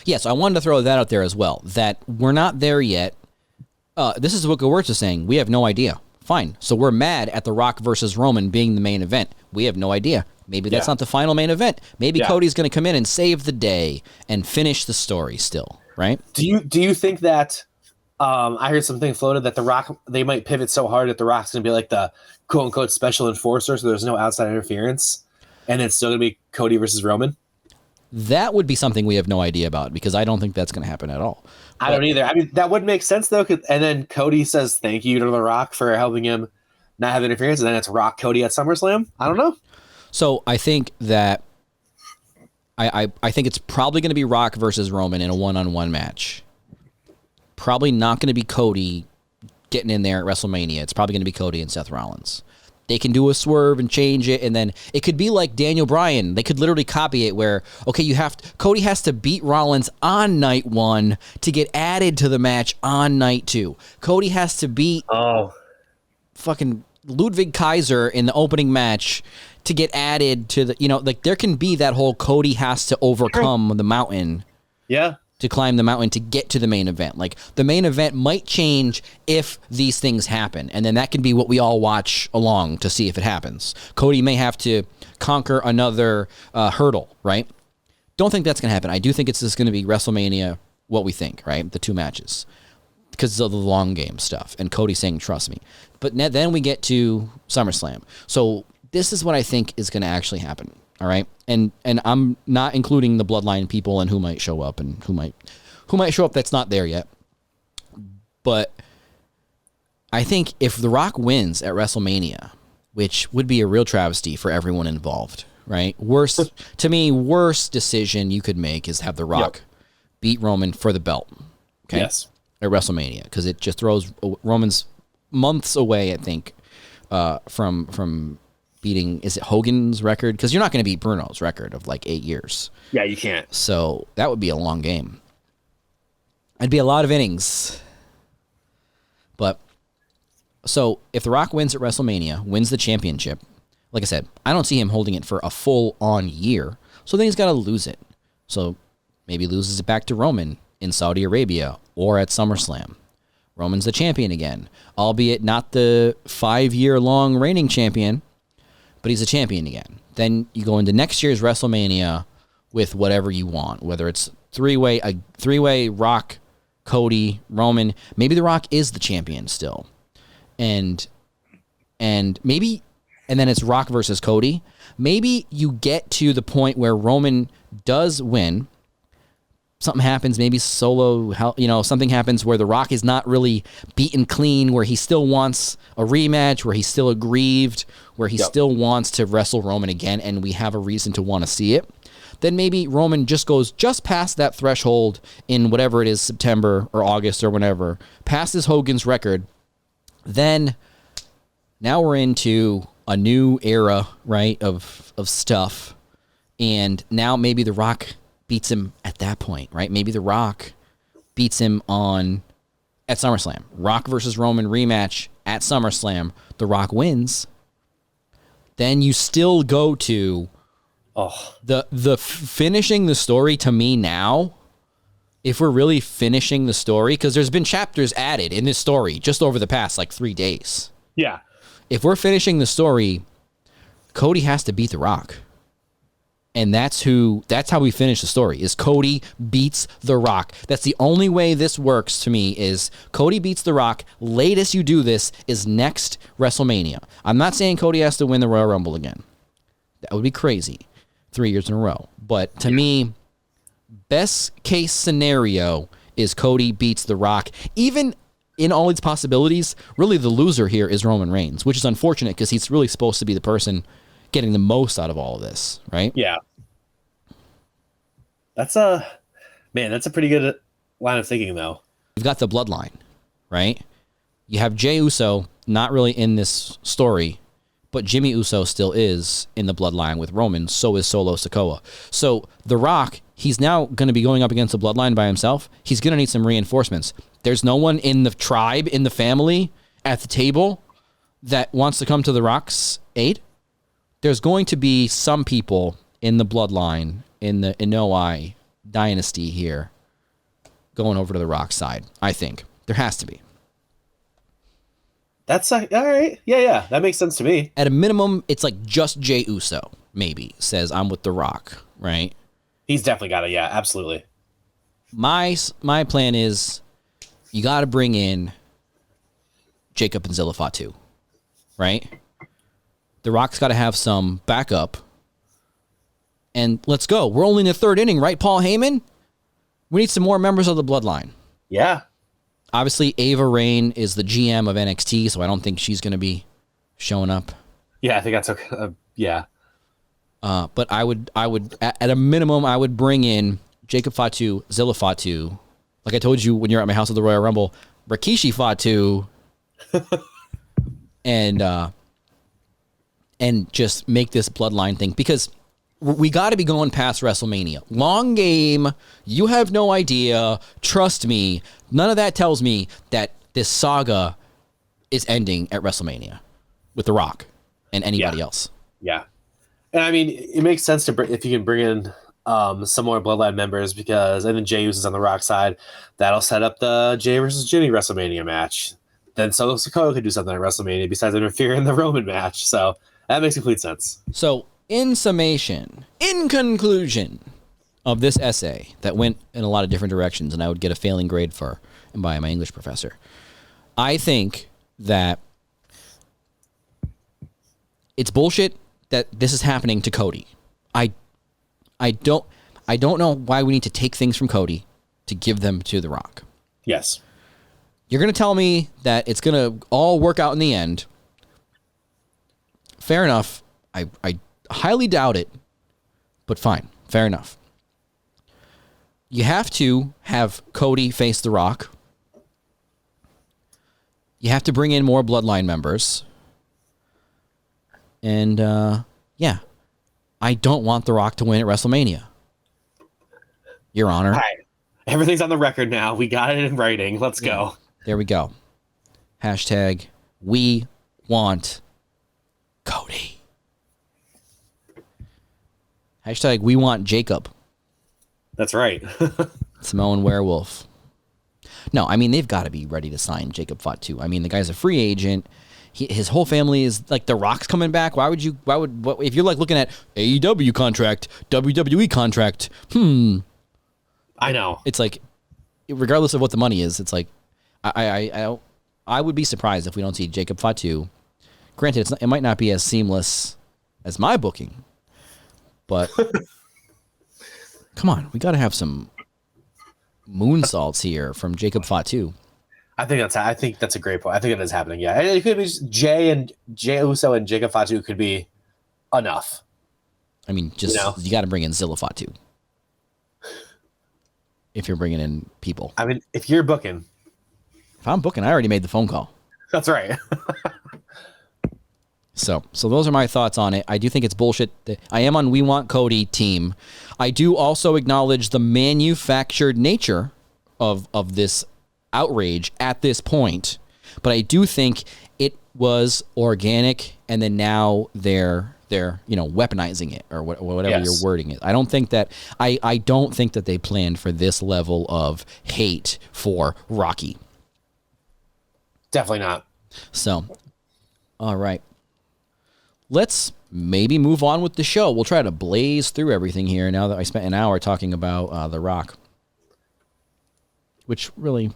Yeah, so I wanted to throw that out there as well, that we're not there yet. This is what Gewurz is saying. We have no idea. Fine. So we're mad at The Rock versus Roman being the main event. We have no idea. Maybe that's not the final main event. Maybe Cody's going to come in and save the day and finish the story still, right? Do you think that I heard something floated that The Rock, they might pivot so hard that The Rock's going to be like the quote unquote special enforcer, so there's no outside interference, and it's still going to be Cody versus Roman? That would be something we have no idea about because I don't think that's going to happen at all. I don't either. I mean, that would make sense though. And then Cody says thank you to The Rock for helping him not have interference, and then it's Rock Cody at SummerSlam. I don't know. So I think that I think it's probably going to be Rock versus Roman in a one-on-one match. Probably not going to be Cody getting in there at WrestleMania. It's probably going to be Cody and Seth Rollins. They can do a swerve and change it, and then it could be like Daniel Bryan. They could literally copy it where, okay, Cody has to beat Rollins on night 1 to get added to the match on night 2. Cody has to beat fucking Ludwig Kaiser in the opening match to get added to the, like there can be that whole Cody has to overcome the mountain. Yeah. To climb the mountain to get to the main event. Like the main event might change if these things happen. And then that can be what we all watch along to see if it happens. Cody may have to conquer another hurdle, right? Don't think that's going to happen. I do think it's just going to be WrestleMania, what we think, right? The 2 matches. Because of the long game stuff. And Cody saying, trust me. But then we get to SummerSlam. So this is what I think is going to actually happen. All right. And I'm not including the bloodline people and who might show up and who might show up that's not there yet. But I think if The Rock wins at WrestleMania, which would be a real travesty for everyone involved, right? Worst decision you could make is have The Rock beat Roman for the belt. Okay. Yes. At WrestleMania, because it just throws Roman's months away, I think, from beating, is it Hogan's record? Because you're not going to beat Bruno's record of like 8 years. Yeah, you can't. So that would be a long game. It'd be a lot of innings. But so if The Rock wins at WrestleMania, wins the championship, like I said, I don't see him holding it for a full-on year. So then he's got to lose it. So maybe loses it back to Roman in Saudi Arabia or at SummerSlam. Roman's the champion again, albeit not the 5-year-long reigning champion, but he's a champion again. Then you go into next year's WrestleMania with whatever you want, whether it's a three-way Rock, Cody, Roman. Maybe The Rock is the champion still. And then it's Rock versus Cody. Maybe you get to the point where Roman does win. Something happens, maybe something happens where The Rock is not really beaten clean, where he still wants a rematch, where he's still aggrieved, where he still wants to wrestle Roman again, and we have a reason to want to see it. Then maybe Roman just goes just past that threshold in whatever it is, September or August or whenever, passes Hogan's record. Then now we're into a new era, right, of stuff. And now maybe The Rock beats him at that point, right? Maybe The Rock beats him at SummerSlam. Rock versus Roman rematch at SummerSlam. The Rock wins. Then you still go to the finishing the story to me now. If we're really finishing the story, because there's been chapters added in this story just over the past 3 days. Yeah. If we're finishing the story, Cody has to beat The Rock. And that's how we finish the story, is Cody beats The Rock. That's the only way this works to me, is Cody beats The Rock. Latest you do this is next WrestleMania. I'm not saying Cody has to win the Royal Rumble again. That would be crazy. 3 years in a row. But to me, best case scenario is Cody beats The Rock. Even in all its possibilities, really the loser here is Roman Reigns, which is unfortunate because he's really supposed to be the person getting the most out of all of this, right? Yeah. That's a pretty good line of thinking, though. You've got the bloodline, right? You have Jey Uso not really in this story, but Jimmy Uso still is in the bloodline with Roman. So is Solo Sikoa. So The Rock, he's now going to be going up against the bloodline by himself. He's going to need some reinforcements. There's no one in the tribe, in the family, at the table that wants to come to The Rock's aid. There's going to be some people in the bloodline, in the Inoue dynasty here, going over to The Rock's side. I think there has to be. That's all right. Yeah. That makes sense to me. At a minimum, it's like just Jey Uso, maybe, says I'm with The Rock, right? He's definitely got it. Yeah, absolutely. My plan is you got to bring in Jacob and Zilla Fatu, right? The Rock's got to have some backup. And let's go. We're only in the third inning, right, Paul Heyman? We need some more members of the Bloodline. Yeah. Obviously, Ava Raine is the GM of NXT, so I don't think she's going to be showing up. Yeah, I think that's okay. Yeah. But I would at a minimum, I would bring in Jacob Fatu, Zilla Fatu. Like I told you when you're at my house at the Royal Rumble, Rikishi Fatu, and just make this Bloodline thing, because we got to be going past WrestleMania. Long game. You have no idea. Trust me. None of that tells me that this saga is ending at WrestleMania with The Rock and anybody else. Yeah. And I mean, it makes sense to bring, if you can bring in some more Bloodline members, because I think Jey Uso's on the Rock side. That'll set up the Jey versus Jimmy WrestleMania match. Then Solo Sikoa could do something at WrestleMania besides interfere in the Roman match. So that makes complete sense. So in summation, in conclusion of this essay that went in a lot of different directions, and I would get a failing grade for, and by my English professor, I think that it's bullshit that this is happening to Cody. I don't know why we need to take things from Cody to give them to The Rock. Yes. You're going to tell me that it's going to all work out in the end. Fair enough. I highly doubt it, but fine. Fair enough. You have to have Cody face The Rock. You have to bring in more Bloodline members. And, yeah, I don't want The Rock to win at WrestleMania. Your Honor. All right. Everything's on the record now. We got it in writing. Let's go. There we go. Hashtag we want Cody. Hashtag we want Jacob. That's right. Samoan Werewolf. No, I mean, they've got to be ready to sign Jacob Fatu. I mean, the guy's a free agent. His whole family is like, The Rock's coming back. What, if you're like looking at AEW contract, WWE contract, I know. it's like, regardless of what the money is, it's like, I would be surprised if we don't see Jacob Fatu. Granted, it might not be as seamless as my booking, but come on, we got to have some moonsaults here from Jacob Fatu. I think that's a great point. I think it is happening. Yeah, it could be just Jey Uso and Jacob Fatu could be enough. I mean, just you got to bring in Zilla Fatu if you're bringing in people. I mean, if you're booking, if I'm booking, I already made the phone call. That's right. So those are my thoughts on it. I do think it's bullshit. I am on We Want Cody team. I do also acknowledge the manufactured nature of this outrage at this point, but I do think it was organic, and then now they're weaponizing it or whatever your wording is. I don't think that I don't think that they planned for this level of hate for Rocky. Definitely not. So, all right. Let's maybe move on with the show. We'll try to blaze through everything here now that I spent an hour talking about The Rock, which really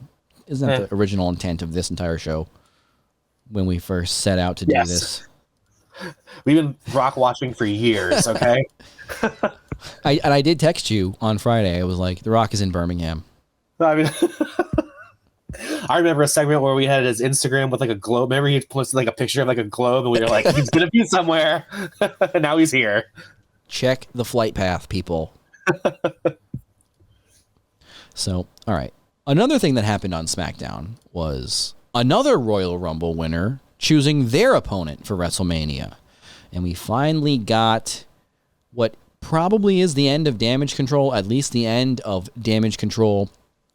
isn't the original intent of this entire show when we first set out to do this. We've been Rock watching for years, okay? I did text you on Friday. I was like, The Rock is in Birmingham. I mean, I remember a segment where we had his Instagram with like a globe. Remember he posted like a picture of like a globe, and we were like, he's going to be somewhere. And now he's here. Check the flight path, people. So, all right. Another thing that happened on Smackdown was another Royal Rumble winner choosing their opponent for WrestleMania. And we finally got what probably is the end of Damage Control, at least the end of Damage Control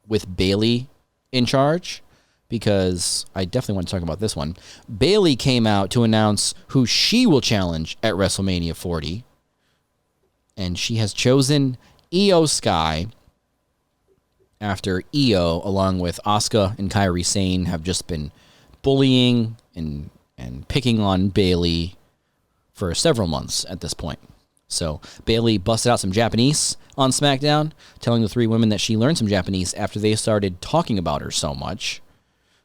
with Bayley in charge, because I definitely want to talk about this one. Bayley came out to announce who she will challenge at WrestleMania 40. And she has chosen Io Sky, after Io, along with Asuka and Kairi Sane, have just been bullying and picking on Bayley for several months at this point. So Bayley busted out some Japanese on SmackDown, telling the three women that she learned some Japanese after they started talking about her so much.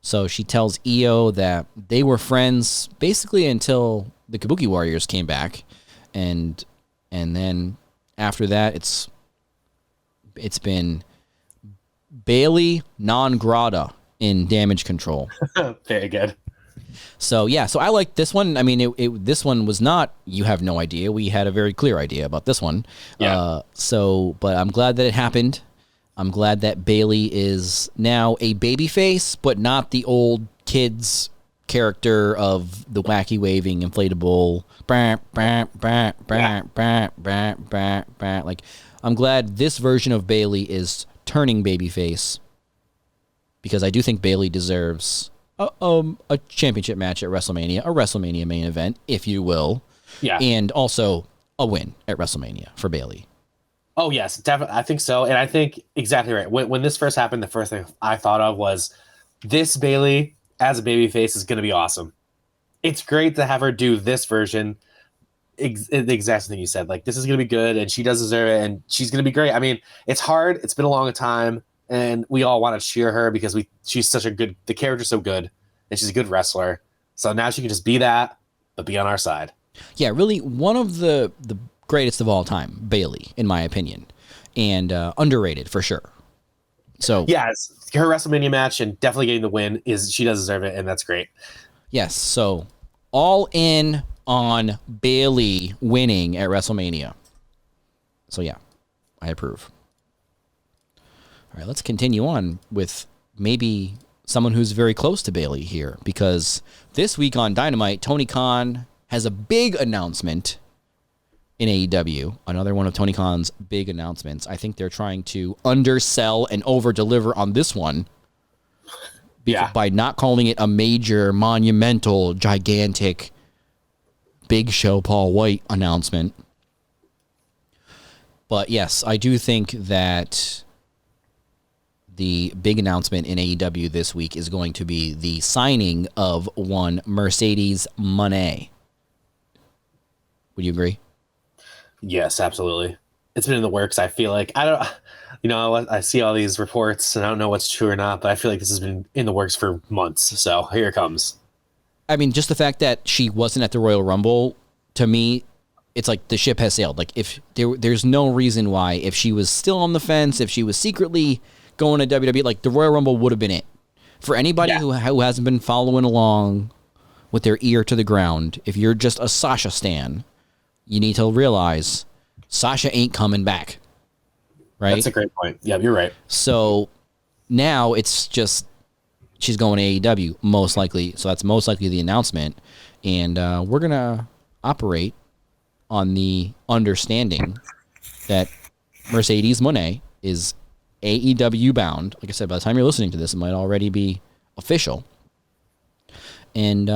So she tells Io that they were friends basically until the Kabuki Warriors came back, and then after that it's been Bayley non grata in Damage Control. Very good. So yeah, so I like this one. I mean, this one was not. You have no idea. We had a very clear idea about this one. Yeah. But I'm glad that it happened. I'm glad that Bayley is now a babyface, but not the old kids character of the wacky waving inflatable. Like, I'm glad this version of Bayley is turning babyface, because I do think Bayley deserves a championship match at WrestleMania, a WrestleMania main event, if you will. Yeah. And also a win at WrestleMania for Bayley. Oh, yes, definitely. I think so. And I think exactly right. When this first happened, the first thing I thought of was this Bayley as a babyface is going to be awesome. It's great to have her do this version. The exact thing you said. Like, this is going to be good, and she does deserve it, and she's going to be great. I mean, it's hard. It's been a long time, and we all want to cheer her because she's such a good, the character's so good, and she's a good wrestler. So now she can just be that, but be on our side. Yeah, really one of the greatest of all time, Bayley, in my opinion, and underrated for sure. So yes, her WrestleMania match and definitely getting the win she does deserve it, and that's great. Yes, so all in on Bayley winning at WrestleMania. So yeah, I approve. All right, let's continue on with maybe someone who's very close to Bayley here, because this week on Dynamite, Tony Khan has a big announcement in AEW, another one of Tony Khan's big announcements. I think they're trying to undersell and over-deliver on this one. Yeah. By not calling it a major, monumental, gigantic, Big Show Paul White announcement. But yes, I do think that the big announcement in AEW this week is going to be the signing of one Mercedes Moné. Would you agree? Yes, absolutely. It's been in the works. I feel like I see all these reports and I don't know what's true or not, but I feel like this has been in the works for months. So here it comes. I mean, just the fact that she wasn't at the Royal Rumble, to me, it's like the ship has sailed. Like, if there's no reason why, if she was still on the fence, if she was secretly going to WWE, like, the Royal Rumble would have been it. For anybody who hasn't been following along with their ear to the ground, if you're just a Sasha stan, you need to realize Sasha ain't coming back. Right? That's a great point. Yeah, you're right. So now it's just she's going to AEW, most likely. So that's most likely the announcement. And we're going to operate on the understanding that Mercedes Moné is AEW bound. Like I said, by the time you're listening to this, it might already be official. And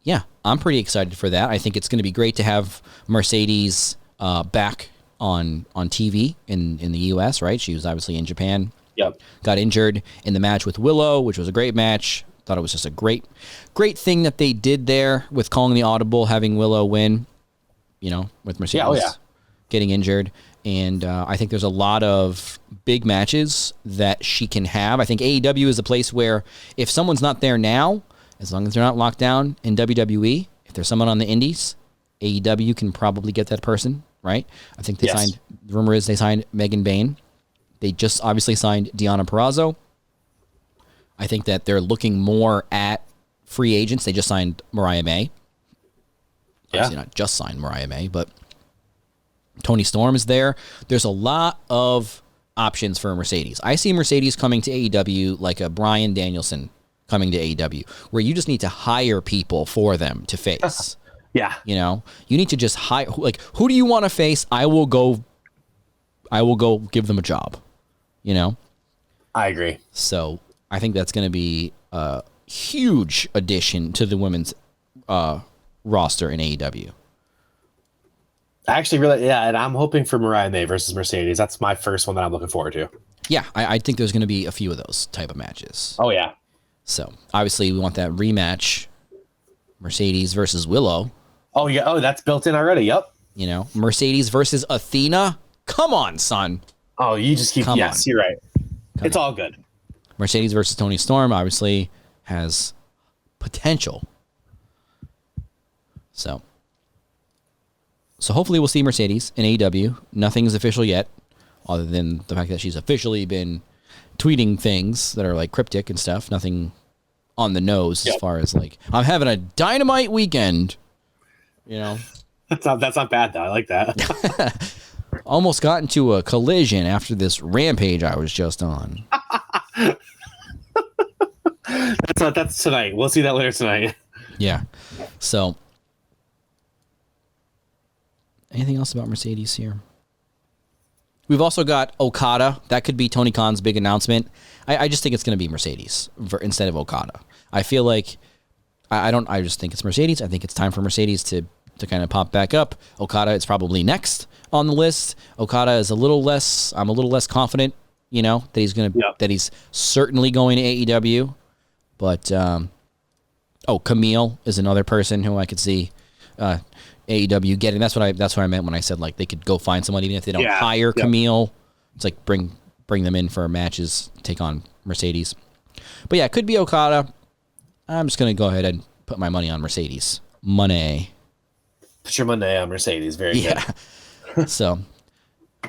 yeah, I'm pretty excited for that. I think it's going to be great to have Mercedes back on TV in the U.S., right? She was obviously in Japan. Yep. Got injured in the match with Willow, which was a great match. Thought it was just a great thing that they did there with calling the audible, having Willow win, with Mercedes getting injured. And I think there's a lot of big matches that she can have. I think AEW is a place where if someone's not there now, as long as they're not locked down in WWE, if there's someone on the indies, AEW can probably get that person, right? I think they signed, the rumor is they signed Megan Bayne. They just obviously signed Deonna Purrazzo. I think that they're looking more at free agents. They just signed Mariah May. Obviously not just signed Mariah May, but Tony Storm is there. There's a lot of options for Mercedes. I see Mercedes coming to AEW like a Bryan Danielson coming to AEW, where you just need to hire people for them to face. Yeah. You need to just hire, like, who do you want to face? I will go give them a job, I agree. So I think that's going to be a huge addition to the women's roster in AEW. Actually, really, and I'm hoping for Mariah May versus Mercedes. That's my first one that I'm looking forward to. Yeah, I think there's going to be a few of those type of matches. Oh, yeah. So, obviously, we want that rematch Mercedes versus Willow. Oh, yeah. Oh, that's built in already. Yep. You know, Mercedes versus Athena. Come on, son. Oh, you just keep. Yes, you're right. It's all good. Mercedes versus Toni Storm obviously has potential. So hopefully we'll see Mercedes in AEW. Nothing is official yet, other than the fact that she's officially been tweeting things that are like cryptic and stuff. Nothing on the nose as far as like, I'm having a dynamite weekend. You know, that's not bad though. I like that. Almost got into a collision after this rampage I was just on. That's tonight. We'll see that later tonight. Yeah. So, anything else about Mercedes here? We've also got Okada. That could be Tony Khan's big announcement. I just think it's going to be Mercedes instead of Okada. I feel like I just think it's Mercedes. I think it's time for Mercedes to kind of pop back up. Okada is probably next on the list. Okada is I'm a little less confident, you know, that he's certainly going to AEW. But Camille is another person who I could see AEW getting. That's what I meant when I said like they could go find someone even if they don't hire Camille. It's like bring them in for matches, take on Mercedes. But yeah, it could be Okada. I'm just gonna go ahead and put my money on Mercedes. Money. Put your money on Mercedes. Very good. So,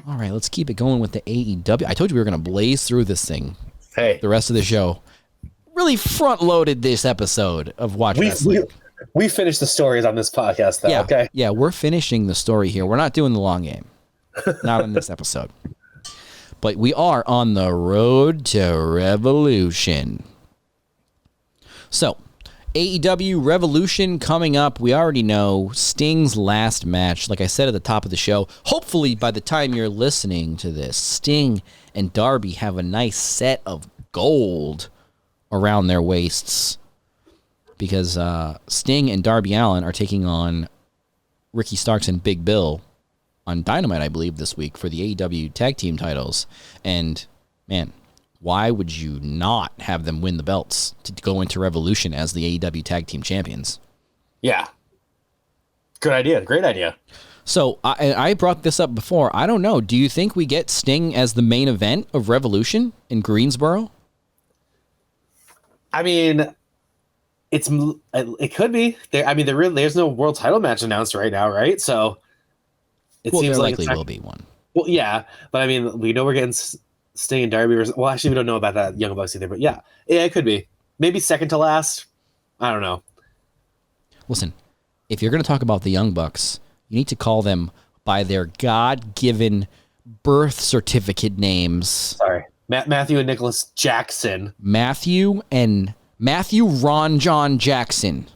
all right, let's keep it going with the AEW. I told you we were gonna blaze through this thing. Hey, the rest of the show. Really front-loaded this episode of Watch Wrestling. We finished the stories on this podcast, though, okay? Yeah, we're finishing the story here. We're not doing the long game. Not on this episode. But we are on the road to Revolution. So, AEW Revolution coming up. We already know Sting's last match. Like I said at the top of the show, hopefully by the time you're listening to this, Sting and Darby have a nice set of gold around their waists, because Sting and Darby Allin are taking on Ricky Starks and Big Bill on Dynamite, I believe, this week for the AEW tag team titles. And man, why would you not have them win the belts to go into Revolution as the AEW tag team champions? Yeah. Good idea. Great idea. So I brought this up before. I don't know. Do you think we get Sting as the main event of Revolution in Greensboro? I mean, it could be. There's no world title match announced right now, right? So it seems there like likely will be one. Well, yeah, but I mean, we know we're getting Sting and Darby. Well, actually, we don't know about that Young Bucks either. But yeah, it could be. Maybe second to last. I don't know. Listen, if you're going to talk about the Young Bucks, you need to call them by their God-given birth certificate names. Sorry. Matthew and Nicholas Jackson. Matthew Ron John Jackson.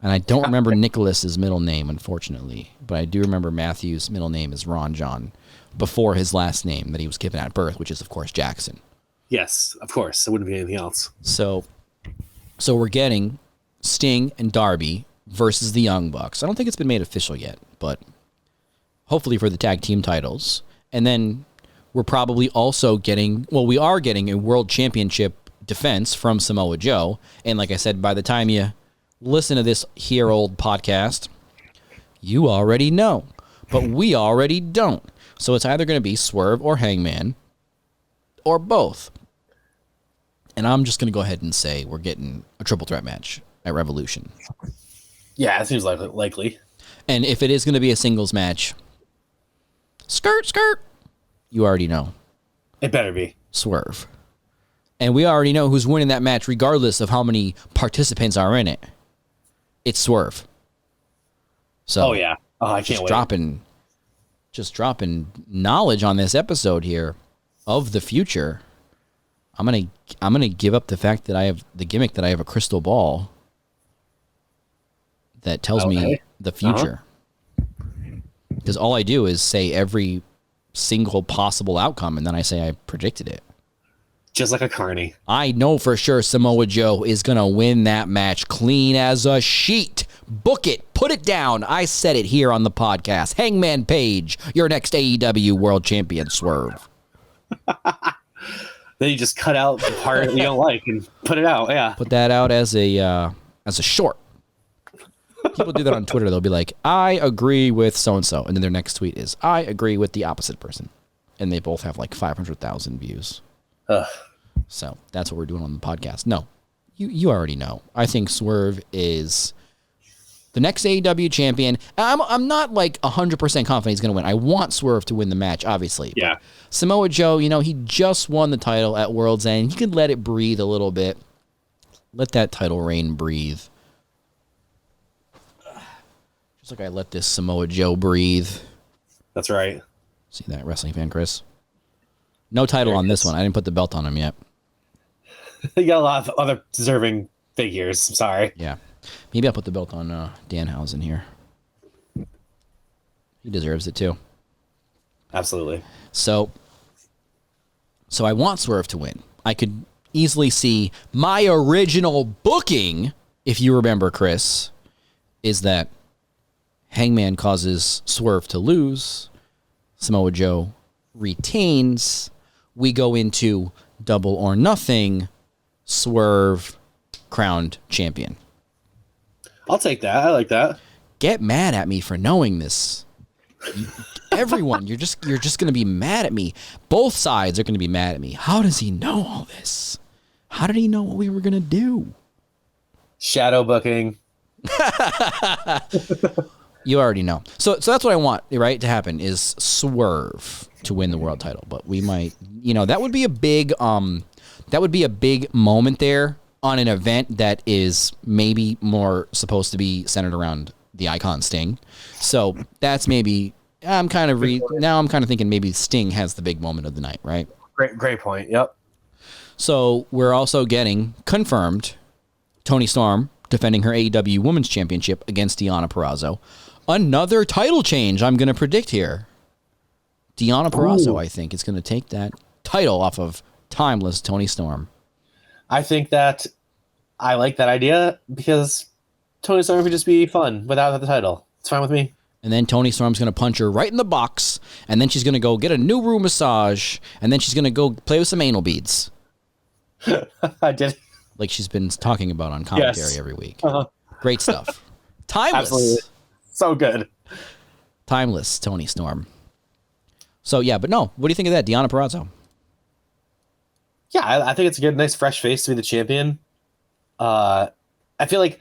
And I don't remember Nicholas's middle name, unfortunately. But I do remember Matthew's middle name is Ron John before his last name that he was given at birth, which is, of course, Jackson. Yes, of course. It wouldn't be anything else. So we're getting Sting and Darby versus the Young Bucks. I don't think it's been made official yet, but hopefully for the tag team titles. And then we're probably also we are getting a world championship defense from Samoa Joe. And like I said, by the time you listen to this here old podcast, you already know. But we already don't. So it's either going to be Swerve or Hangman or both. And I'm just going to go ahead and say we're getting a triple threat match at Revolution. Yeah, it seems likely. And if it is going to be a singles match, skirt, you already know. It better be. Swerve. And we already know who's winning that match regardless of how many participants are in it. It's Swerve. So, oh, yeah. Oh, I can't wait. Just dropping knowledge on this episode here of the future. I'm gonna give up the fact that I have the gimmick that I have a crystal ball that tells me the future. Because all I do is say every single possible outcome, and then I say I predicted it. Just like a carny. I know for sure Samoa Joe is going to win that match clean as a sheet. Book it. Put it down. I said it here on the podcast. Hangman Page, your next AEW World Champion, Swerve. Then you just cut out the part you don't like and put it out. Yeah. Put that out as a short. People do that on Twitter. They'll be like, I agree with so-and-so. And then their next tweet is, I agree with the opposite person. And they both have like 500,000 views. So that's what we're doing on the podcast. No, you already know. I think Swerve is the next AEW champion. I'm not like 100% confident he's going to win. I want Swerve to win the match, obviously. Yeah. Samoa Joe, he just won the title at World's End. He could let it breathe a little bit. Let that title reign breathe. Just like I let this Samoa Joe breathe. That's right. See that, Wrestling Fan Kris? No title on this one. I didn't put the belt on him yet. You got a lot of other deserving figures. I'm sorry. Yeah. Maybe I'll put the belt on Danhausen here. He deserves it too. Absolutely. So I want Swerve to win. I could easily see my original booking, if you remember, Chris, is that Hangman causes Swerve to lose. Samoa Joe retains. We go into Double or Nothing. Swerve crowned champion. I'll take that. I like that. Get mad at me for knowing this. Everyone, you're just going to be mad at me. Both sides are going to be mad at me. How does he know all this? How did he know what we were going to do? Shadow booking. You already know. So that's what I want, right, to happen is Swerve to win the world title. But we might, that would be a big moment there on an event that is maybe more supposed to be centered around the icon Sting. So that's maybe I'm kind of thinking maybe Sting has the big moment of the night, right? Great point. Yep. So we're also getting confirmed Toni Storm defending her AEW Women's Championship against Deonna Purrazzo. Another title change I'm going to predict here. Deonna Purrazzo, I think, is going to take that title off of timeless Toni Storm. I think that I like that idea because Toni Storm could just be fun without the title. It's fine with me. And then Toni Storm's going to punch her right in the box, and then she's going to go get a new room massage, and then she's going to go play with some anal beads. I did. Like she's been talking about on commentary every week. Great stuff. Timeless. Absolutely. So good. Timeless Toni Storm. So, yeah, but no. What do you think of that, Deonna Purrazzo? Yeah, I think it's a good, nice, fresh face to be the champion. I feel like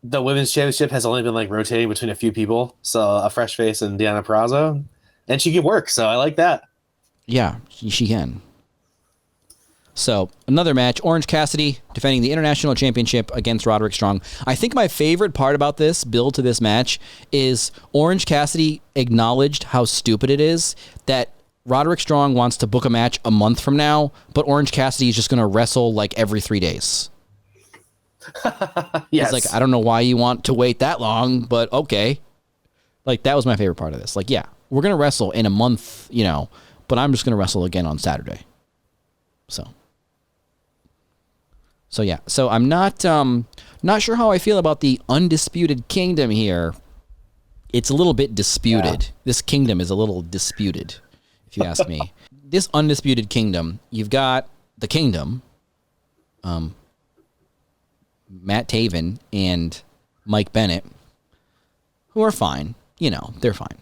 the women's championship has only been like rotating between a few people. So a fresh face and Deonna Purrazzo. And she can work, so I like that. Yeah, she can. So, another match, Orange Cassidy defending the International Championship against Roderick Strong. I think my favorite part about this build to this match is Orange Cassidy acknowledged how stupid it is that Roderick Strong wants to book a match a month from now, but Orange Cassidy is just going to wrestle like every 3 days. Yes. It's like, I don't know why you want to wait that long, but okay. Like, that was my favorite part of this. Like, yeah, we're going to wrestle in a month, but I'm just going to wrestle again on Saturday. So yeah. So I'm not sure how I feel about the Undisputed Kingdom here. It's a little bit disputed. Yeah. This kingdom is a little disputed, if you ask me. This Undisputed Kingdom, you've got the Kingdom, Matt Taven and Mike Bennett, who are fine. They're fine.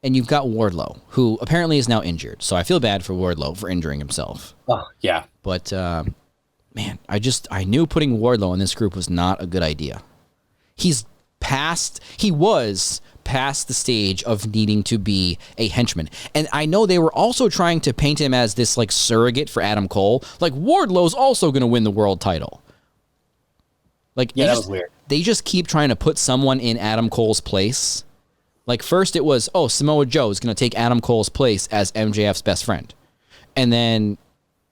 And you've got Wardlow, who apparently is now injured. So I feel bad for Wardlow for injuring himself. Oh, yeah. But, man, I knew putting Wardlow in this group was not a good idea. He was past the stage of needing to be a henchman. And I know they were also trying to paint him as this, like, surrogate for Adam Cole. Like, Wardlow's also going to win the world title. Like, yeah, that was weird. They just keep trying to put someone in Adam Cole's place. Like, first it was, Samoa Joe is going to take Adam Cole's place as MJF's best friend. And then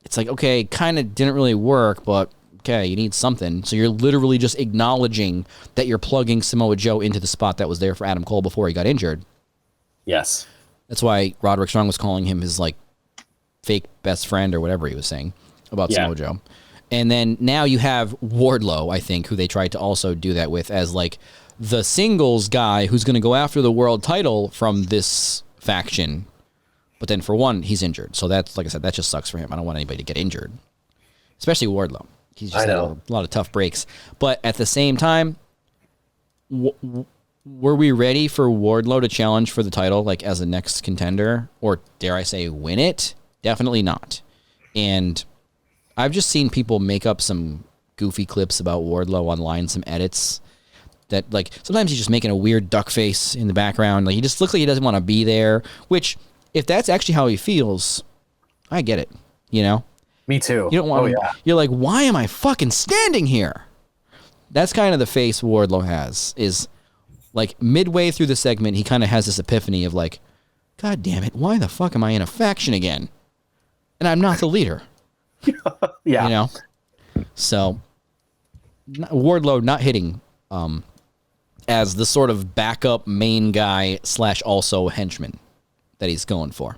it's like, okay, kind of didn't really work, but okay, you need something. So you're literally just acknowledging that you're plugging Samoa Joe into the spot that was there for Adam Cole before he got injured. Yes. That's why Roderick Strong was calling him his, like, fake best friend or whatever he was saying about Samoa Joe. And then now you have Wardlow, I think, who they tried to also do that with as, like, the singles guy who's going to go after the world title from this faction. But then for one, he's injured. So that's, like I said, that just sucks for him. I don't want anybody to get injured, especially Wardlow. He's just had a lot of tough breaks. But at the same time, were we ready for Wardlow to challenge for the title, like as a next contender, or dare I say win it? Definitely not. And I've just seen people make up some goofy clips about Wardlow online, some edits that, like, sometimes he's just making a weird duck face in the background. Like, he just looks like he doesn't want to be there, which, if that's actually how he feels, I get it, you know? Me too. You don't want You're like, why am I fucking standing here? That's kind of the face Wardlow has, is like midway through the segment, he kind of has this epiphany of like, God damn it, why the fuck am I in a faction again? And I'm not the leader. Yeah. You know? So, Wardlow not hitting as the sort of backup main guy / also henchman that he's going for.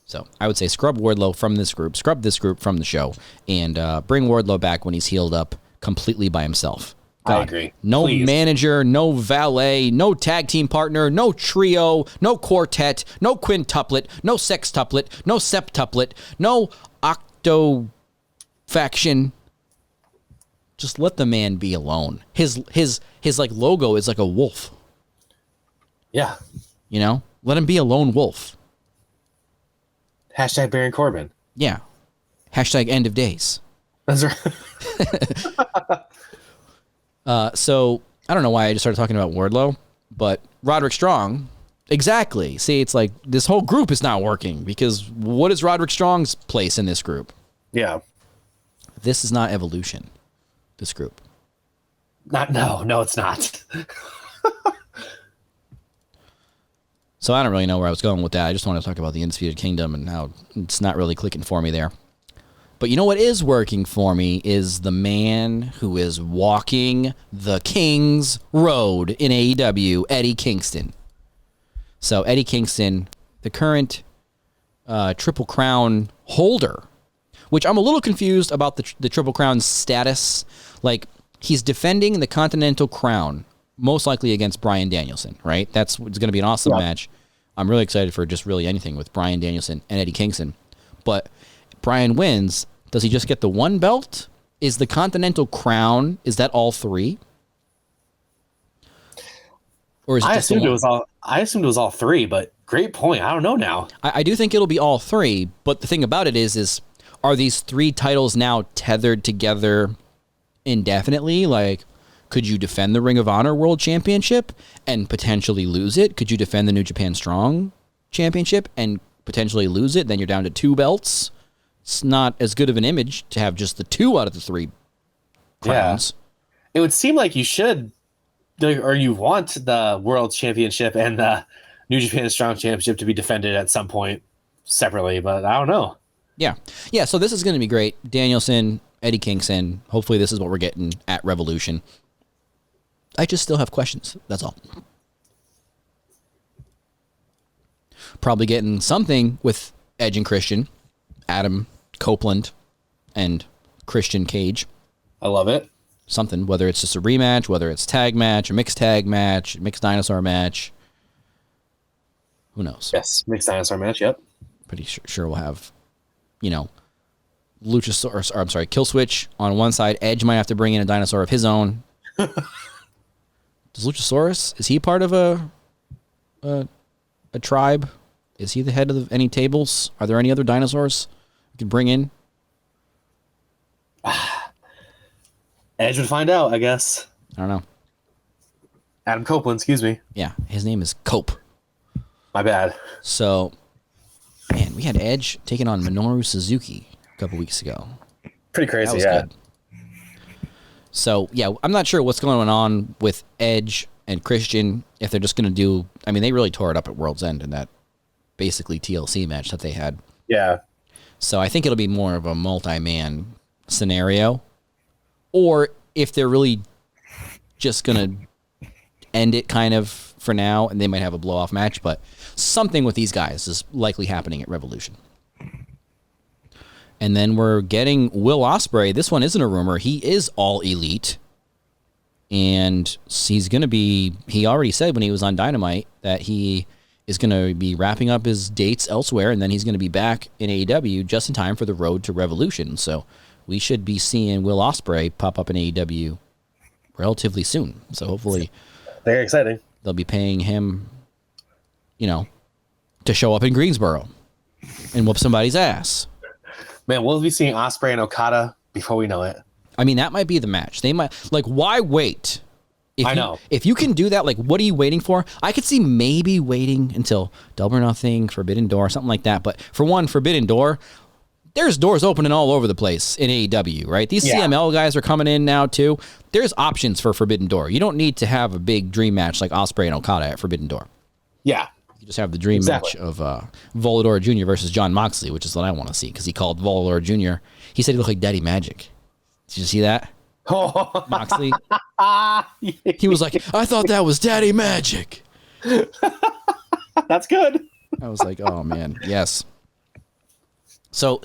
So I would say scrub Wardlow from this group, scrub this group from the show, and bring Wardlow back when he's healed up completely by himself. God, I agree. No Please. manager, no valet, no tag team partner, no trio, no quartet, no quintuplet, no sextuplet, no septuplet, no octo faction. Just let the man be alone. His like logo is like a wolf. Yeah. You know? Let him be a lone wolf. Hashtag Baron Corbin. Yeah. Hashtag end of days. That's right. So I don't know why I just started talking about Wardlow, but Roderick Strong, exactly. See, it's like this whole group is not working because what is Roderick Strong's place in this group? Yeah. This is not Evolution, this group. No, it's not. So I don't really know where I was going with that. I just want to talk about the Undisputed Kingdom and how it's not really clicking for me there. But you know what is working for me is the man who is walking the King's Road in AEW, Eddie Kingston. So Eddie Kingston, the current Triple Crown holder, which I'm a little confused about the Triple Crown status. Like, he's defending the Continental Crown, most likely against Bryan Danielson, right? It's going to be an awesome match. I'm really excited for just really anything with Bryan Danielson and Eddie Kingston. But Bryan wins. Does he just get the one belt? Is the Continental Crown, is that all three? Or is it just assumed I assumed it was all three, but great point. I don't know now. I do think it'll be all three, but the thing about it is are these three titles now tethered together indefinitely? Like, could you defend the Ring of Honor World Championship and potentially lose it? Could you defend the New Japan Strong Championship and potentially lose it? Then you're down to two belts. It's not as good of an image to have just the two out of the three crowns. Yeah. It would seem like you should, or you want the World Championship and the New Japan Strong Championship to be defended at some point separately, but I don't know. Yeah. Yeah, so this is going to be great. Danielson, Eddie Kingston. Hopefully this is what we're getting at Revolution. I just still have questions. That's all. Probably getting something with Edge and Christian, Adam Copeland, and Christian Cage. I love it. Something, whether it's just a rematch, whether it's tag match, a mixed tag match, a mixed dinosaur match. Who knows? Yes, mixed dinosaur match, yep. Pretty sure we'll have, Luchasaurus, or I'm sorry, Killswitch on one side. Edge might have to bring in a dinosaur of his own. Does Luchasaurus, is he part of a tribe? Is he the head of any tables? Are there any other dinosaurs we could bring in? Edge would find out, I guess. I don't know. Adam Copeland, excuse me. Yeah, his name is Cope. My bad. So, man, we had Edge taking on Minoru Suzuki a couple weeks ago. Pretty crazy, That was yeah. good. So, yeah, I'm not sure what's going on with Edge and Christian, if they're just going to do... I mean, they really tore it up at World's End in that basically TLC match that they had. Yeah. So I think it'll be more of a multi-man scenario. Or if they're really just going to end it kind of for now, and they might have a blow-off match, but something with these guys is likely happening at Revolution. And then we're getting Will Ospreay. This one isn't a rumor. He is all elite. And he's going to be... He already said when he was on Dynamite that he is going to be wrapping up his dates elsewhere, and then he's going to be back in AEW just in time for the road to Revolution. So we should be seeing Will Ospreay pop up in AEW relatively soon. So hopefully Very exciting. they'll be paying him, to show up in Greensboro and whoop somebody's ass. Man, we'll be seeing Ospreay and Okada before we know it. I mean, that might be the match. They might, why wait? I know. If you can do that, what are you waiting for? I could see maybe waiting until Double or Nothing, Forbidden Door, something like that. But for one, Forbidden Door, there's doors opening all over the place in AEW, right? These CML guys are coming in now, too. There's options for Forbidden Door. You don't need to have a big dream match like Ospreay and Okada at Forbidden Door. Yeah. You just have the dream match of Volador Jr. versus John Moxley, which is what I want to see, because he called Volador Jr. He said he looked like Daddy Magic. Did you see that? Moxley? He was like, I thought that was Daddy Magic. That's good. I was like, oh, man, yes. So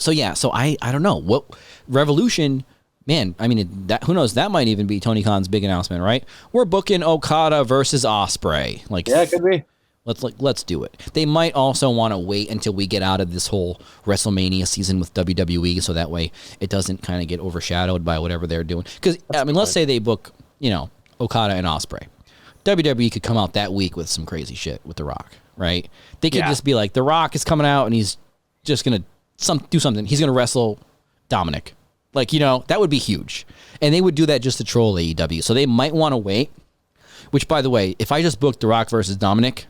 I don't know. What Revolution, man, I mean, who knows? That might even be Tony Khan's big announcement, right? We're booking Okada versus Ospreay. Yeah, it could be. Let's do it. They might also want to wait until we get out of this whole WrestleMania season with WWE, so that way it doesn't kind of get overshadowed by whatever they're doing. Because let's say they book, Okada and Ospreay. WWE could come out that week with some crazy shit with The Rock, right? They could just be like, The Rock is coming out and he's just gonna do something. He's gonna wrestle Dominic, that would be huge. And they would do that just to troll AEW. So they might want to wait. Which, by the way, if I just booked The Rock versus Dominic,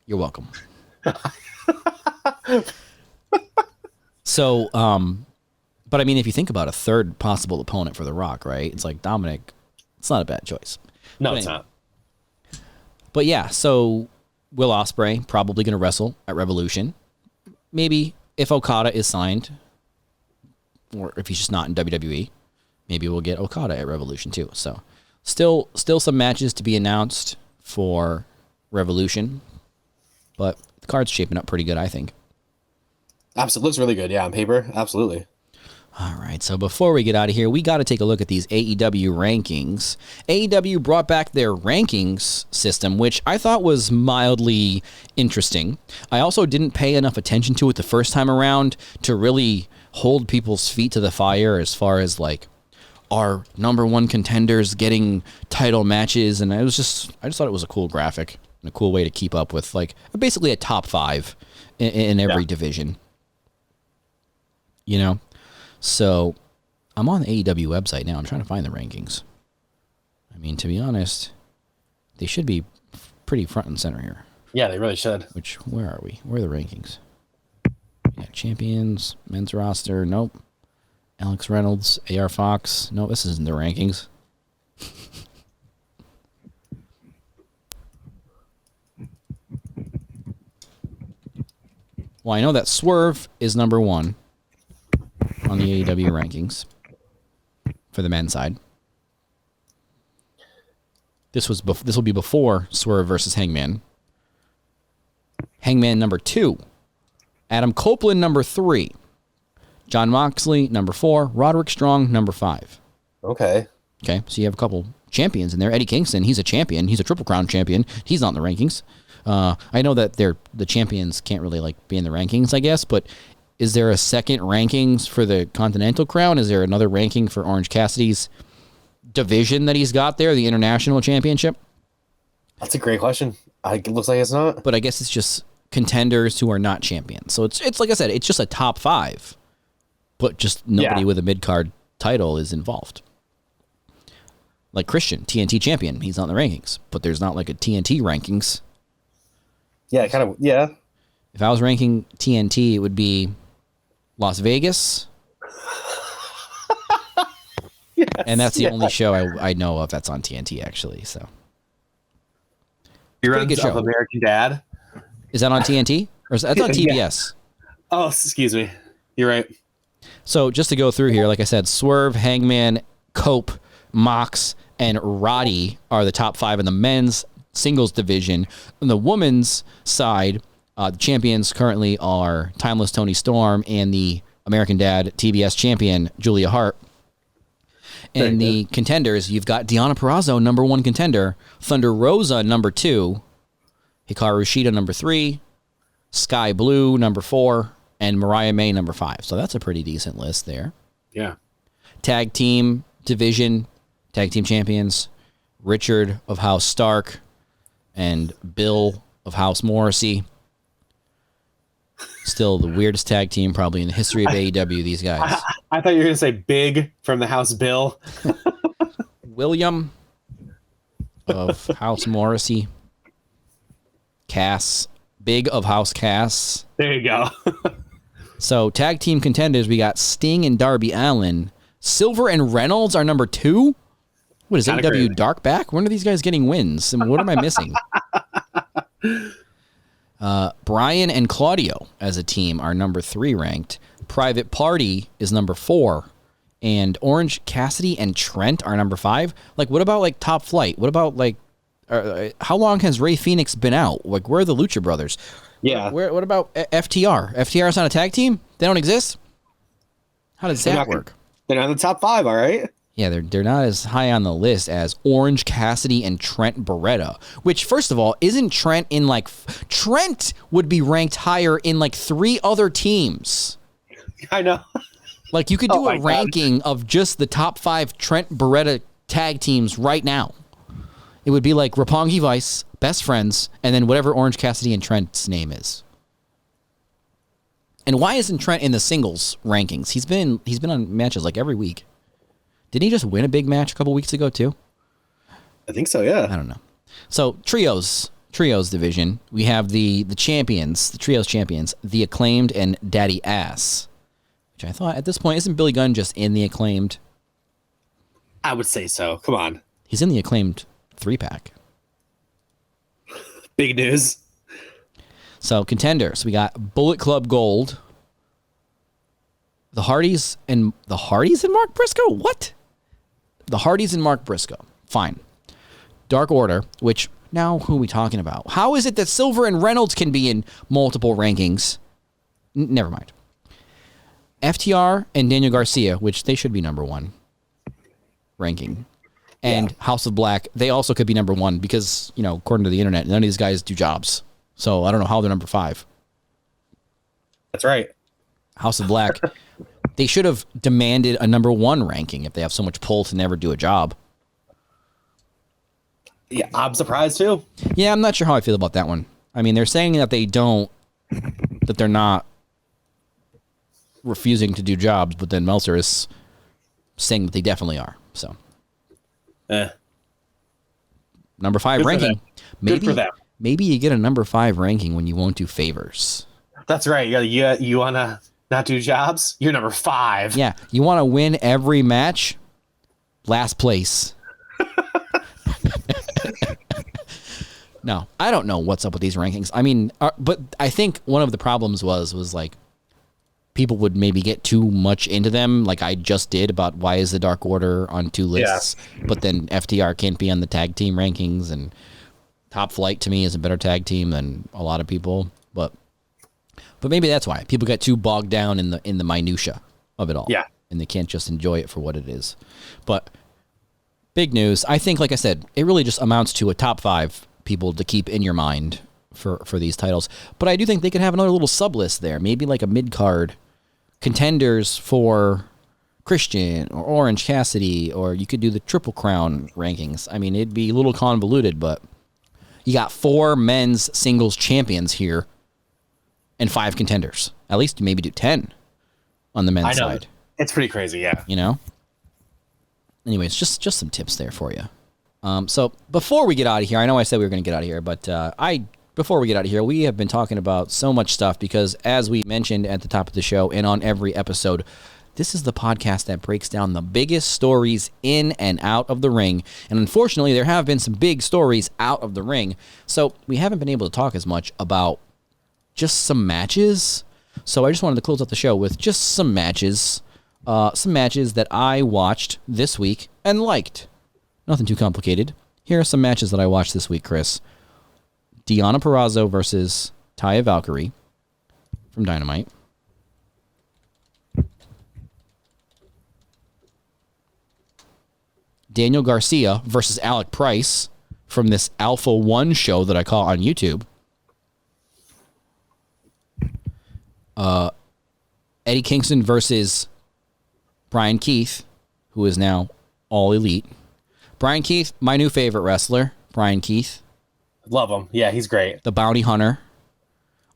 you're welcome. So, but I mean, if you think about a third possible opponent for The Rock, right? It's like Dominic. It's not a bad choice. No, it's not. But yeah, so Will Ospreay probably going to wrestle at Revolution. Maybe if Okada is signed, or if he's just not in WWE, maybe we'll get Okada at Revolution too. So, still some matches to be announced for Revolution. But the card's shaping up pretty good, I think. Absolutely. Looks really good. Yeah, on paper. Absolutely. All right. So before we get out of here, we got to take a look at these AEW rankings. AEW brought back their rankings system, which I thought was mildly interesting. I also didn't pay enough attention to it the first time around to really hold people's feet to the fire as far as our number one contenders getting title matches. And I just thought it was a cool graphic. And a cool way to keep up with basically a top 5 in every division. So I'm on the AEW website now. I'm trying to find the rankings. I mean, to be honest, they should be pretty front and center here. Yeah, they really should. Where are we? Where are the rankings? Yeah, champions, men's roster. Nope. Alex Reynolds, AR Fox. No, this isn't the rankings. Well, I know that Swerve is number 1 on the AEW rankings for the men's side. This will be before Swerve versus Hangman. Hangman number 2. Adam Copeland number 3. John Moxley number 4. Roderick Strong number 5. Okay. Okay, so you have a couple champions in there. Eddie Kingston, he's a champion. He's a Triple Crown champion. He's not in the rankings. I know that the champions can't really be in the rankings, I guess, but is there a second rankings for the Continental Crown? Is there another ranking for Orange Cassidy's division that he's got there, the International Championship? That's a great question. It looks like it's not. But I guess it's just contenders who are not champions. So it's like I said, it's just a top 5, but just nobody with a mid-card title is involved. Like Christian, TNT champion, he's not in the rankings, but there's not a TNT rankings. Yeah, kind of. Yeah. If I was ranking TNT, it would be Las Vegas. Yes, and that's the only show I know of that's on TNT, actually. So, Reruns of American Dad. Is that on TNT? Or is that on TBS? Oh, excuse me. You're right. So, just to go through here, like I said, Swerve, Hangman, Cope, Mox, and Roddy are the top 5 in the men's singles division. On the women's side, the champions currently are Timeless Tony Storm and the American Dad TBS champion Julia Hart. And the contenders, you've got Deonna Purrazzo, number 1 contender, Thunder Rosa, number 2, Hikaru Shida, number 3, Sky Blue, number 4, and Mariah May number 5. So that's a pretty decent list there. Yeah. Tag team division, tag team champions, Richard of House Stark and Bill of House Morrissey. Still the weirdest tag team probably in the history of AEW, these guys. I thought you were going to say Big from the House Bill. William of House Morrissey. Cass. Big of House Cass. There you go. So tag team contenders, we got Sting and Darby Allin. Silver and Reynolds are number 2. What is AEW Dark back? When are these guys getting wins? And what am I missing? Brian and Claudio as a team are number 3 ranked. Private Party is number 4. And Orange Cassidy and Trent are number 5. Like, what about, like, Top Flight? What about, like, how long has Rey Fenix been out? Like, where are the Lucha Brothers? Yeah. What about FTR? FTR is not a tag team? They don't exist? How does that work? They're not in the top 5, all right? Yeah, they're not as high on the list as Orange Cassidy and Trent Beretta, which, first of all, isn't Trent in, like... Trent would be ranked higher in, like, 3 other teams. I know. Like, you could do a ranking of just the top 5 Trent Beretta tag teams right now. It would be like Roppongi Vice, Best Friends, and then whatever Orange Cassidy and Trent's name is. And why isn't Trent in the singles rankings? He's been on matches like every week. Didn't he just win a big match a couple weeks ago too? I think so, yeah. I don't know. So trios division, we have the champions, the trios champions, the Acclaimed and Daddy Ass. Which I thought at this point, isn't Billy Gunn just in the Acclaimed? I would say so. Come on. He's in the Acclaimed 3-pack. Big news. So contenders, we got Bullet Club Gold, the Hardys and Mark Briscoe. What? The Hardys and Mark Briscoe. Fine. Dark Order, which now who are we talking about? How is it that Silver and Reynolds can be in multiple rankings? Never mind. FTR and Daniel Garcia, which they should be number 1 ranking. And House of Black, they also could be number 1 because, you know, according to the internet, none of these guys do jobs. So I don't know how they're number 5. That's right. House of Black, they should have demanded a number 1 ranking if they have so much pull to never do a job. Yeah, I'm surprised too. Yeah, I'm not sure how I feel about that one. I mean, they're saying that that they're not refusing to do jobs, but then Meltzer is saying that they definitely are. So, number 5 Good ranking. Good for them. Maybe you get a number 5 ranking when you won't do favors. That's right. You want to not do jobs? You're number 5. Yeah, you want to win every match? Last place. No, I don't know what's up with these rankings. I mean, but I think one of the problems was like people would maybe get too much into them, like I just did about why is the Dark Order on 2 lists, but then FTR can't be on the tag team rankings, and Top Flight to me is a better tag team than a lot of people, but maybe that's why people get too bogged down in the minutia of it all. Yeah, and they can't just enjoy it for what it is. But big news. I think, like I said, it really just amounts to a top 5 people to keep in your mind for these titles. But I do think they could have another little sub list there, maybe like a mid card contenders for Christian or Orange Cassidy, or you could do the Triple Crown rankings. I mean, it'd be a little convoluted, but you got 4 men's singles champions here and 5 contenders. At least maybe do 10 on the men's side. It's pretty crazy, yeah. You know? Anyways, just some tips there for you. So before we get out of here, I know I said we were going to get out of here, but before we get out of here, we have been talking about so much stuff because, as we mentioned at the top of the show and on every episode, this is the podcast that breaks down the biggest stories in and out of the ring. And unfortunately, there have been some big stories out of the ring. So we haven't been able to talk as much about just some matches. So I just wanted to close out the show with just some matches. Some matches that I watched this week and liked. Nothing too complicated. Here are some matches that I watched this week, Chris. Deonna Purrazzo versus Taya Valkyrie from Dynamite. Daniel Garcia versus Alec Price from this Alpha 1 show that I caught on YouTube. Eddie Kingston versus Brian Keith, who is now All Elite. Brian Keith, my new favorite wrestler. Brian Keith. Love him. Yeah, he's great. The bounty hunter.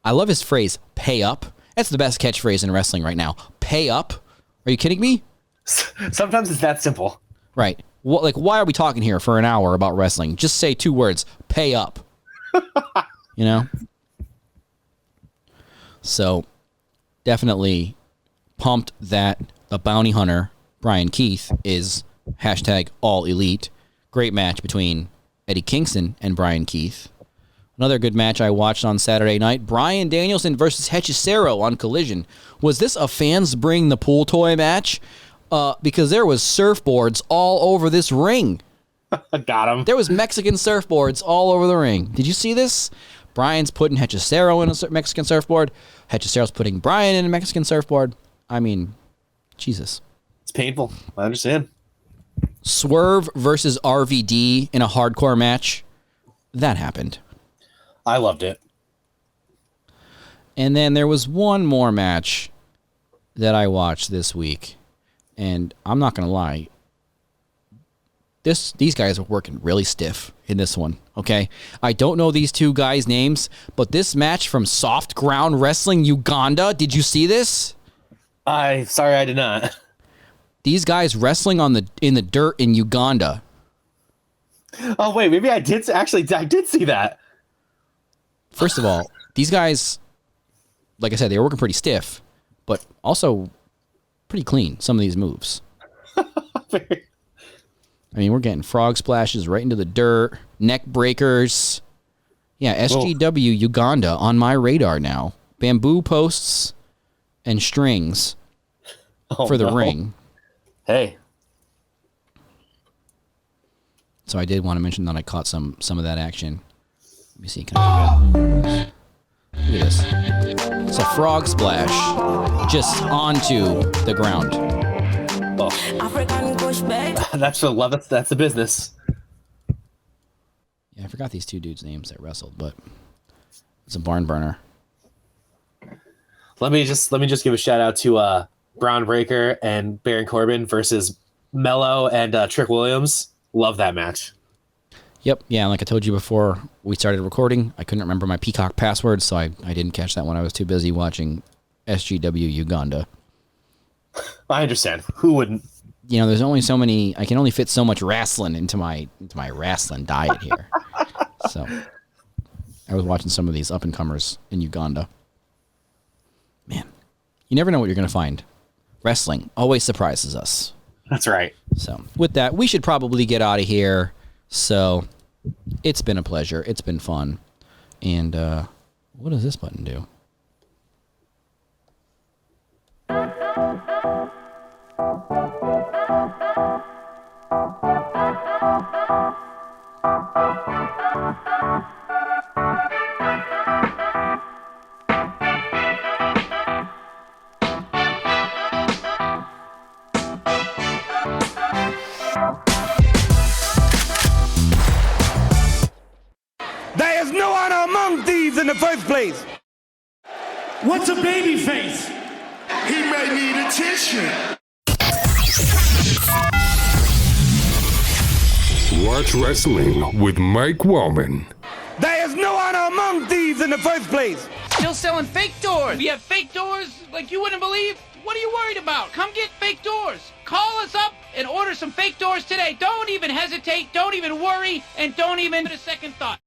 I love his phrase, pay up. That's the best catchphrase in wrestling right now. Pay up? Are you kidding me? Sometimes it's that simple. Right. Why are we talking here for an hour about wrestling? Just say 2 words, pay up. You know? So, definitely pumped that the bounty hunter, Brian Keith, is hashtag All Elite. Great match between Eddie Kingston and Brian Keith. Another good match I watched on Saturday night, Bryan Danielson versus Hechicero on Collision. Was this a fans bring the pool toy match? Because there was surfboards all over this ring. Got him. There was Mexican surfboards all over the ring. Did you see this? Brian's putting Hechicero in a Mexican surfboard. Hechicero's putting Brian in a Mexican surfboard. I mean, Jesus. It's painful. I understand. Swerve versus RVD in a hardcore match. That happened. I loved it. And then there was one more match that I watched this week. And I'm not going to lie. These guys are working really stiff in this one, okay? I don't know these 2 guys' names, but this match from Soft Ground Wrestling Uganda, did you see this? Sorry, I did not. These guys wrestling in the dirt in Uganda. Oh, wait, maybe I did. Actually, I did see that. First of all, these guys, like I said, they were working pretty stiff, but also pretty clean, some of these moves. I mean, we're getting frog splashes right into the dirt, neck breakers. Yeah, SGW Uganda on my radar now. Bamboo posts and strings for the ring. Hey. So I did want to mention that I caught some of that action. Let me see. Can I look at this? It's a frog splash just onto the ground. Oh. That's the business. Yeah, I forgot these 2 dudes' names that wrestled, but it's a barn burner. Let me just give a shout out to Braun Breaker and Baron Corbin versus Mello and Trick Williams. Love that match. Yep, yeah, like I told you before we started recording, I couldn't remember my Peacock password, so I didn't catch that one. I was too busy watching SGW Uganda. I understand. Who wouldn't? You know, there's only so many. I can only fit so much wrestling into my wrestling diet here. So I was watching some of these up and comers in Uganda. Man, you never know what you're going to find. Wrestling always surprises us. That's right. So with that, we should probably get out of here. So it's been a pleasure. It's been fun. And what does this button do? There is no honor among thieves in the first place. What's a baby face? He may need attention. Watch Wrestling with Mike Wellman. There is no honor among thieves in the first place. Still selling fake doors. We have fake doors like you wouldn't believe. What are you worried about? Come get fake doors. Call us up and order some fake doors today. Don't even hesitate. Don't even worry. And don't even give it a second thought.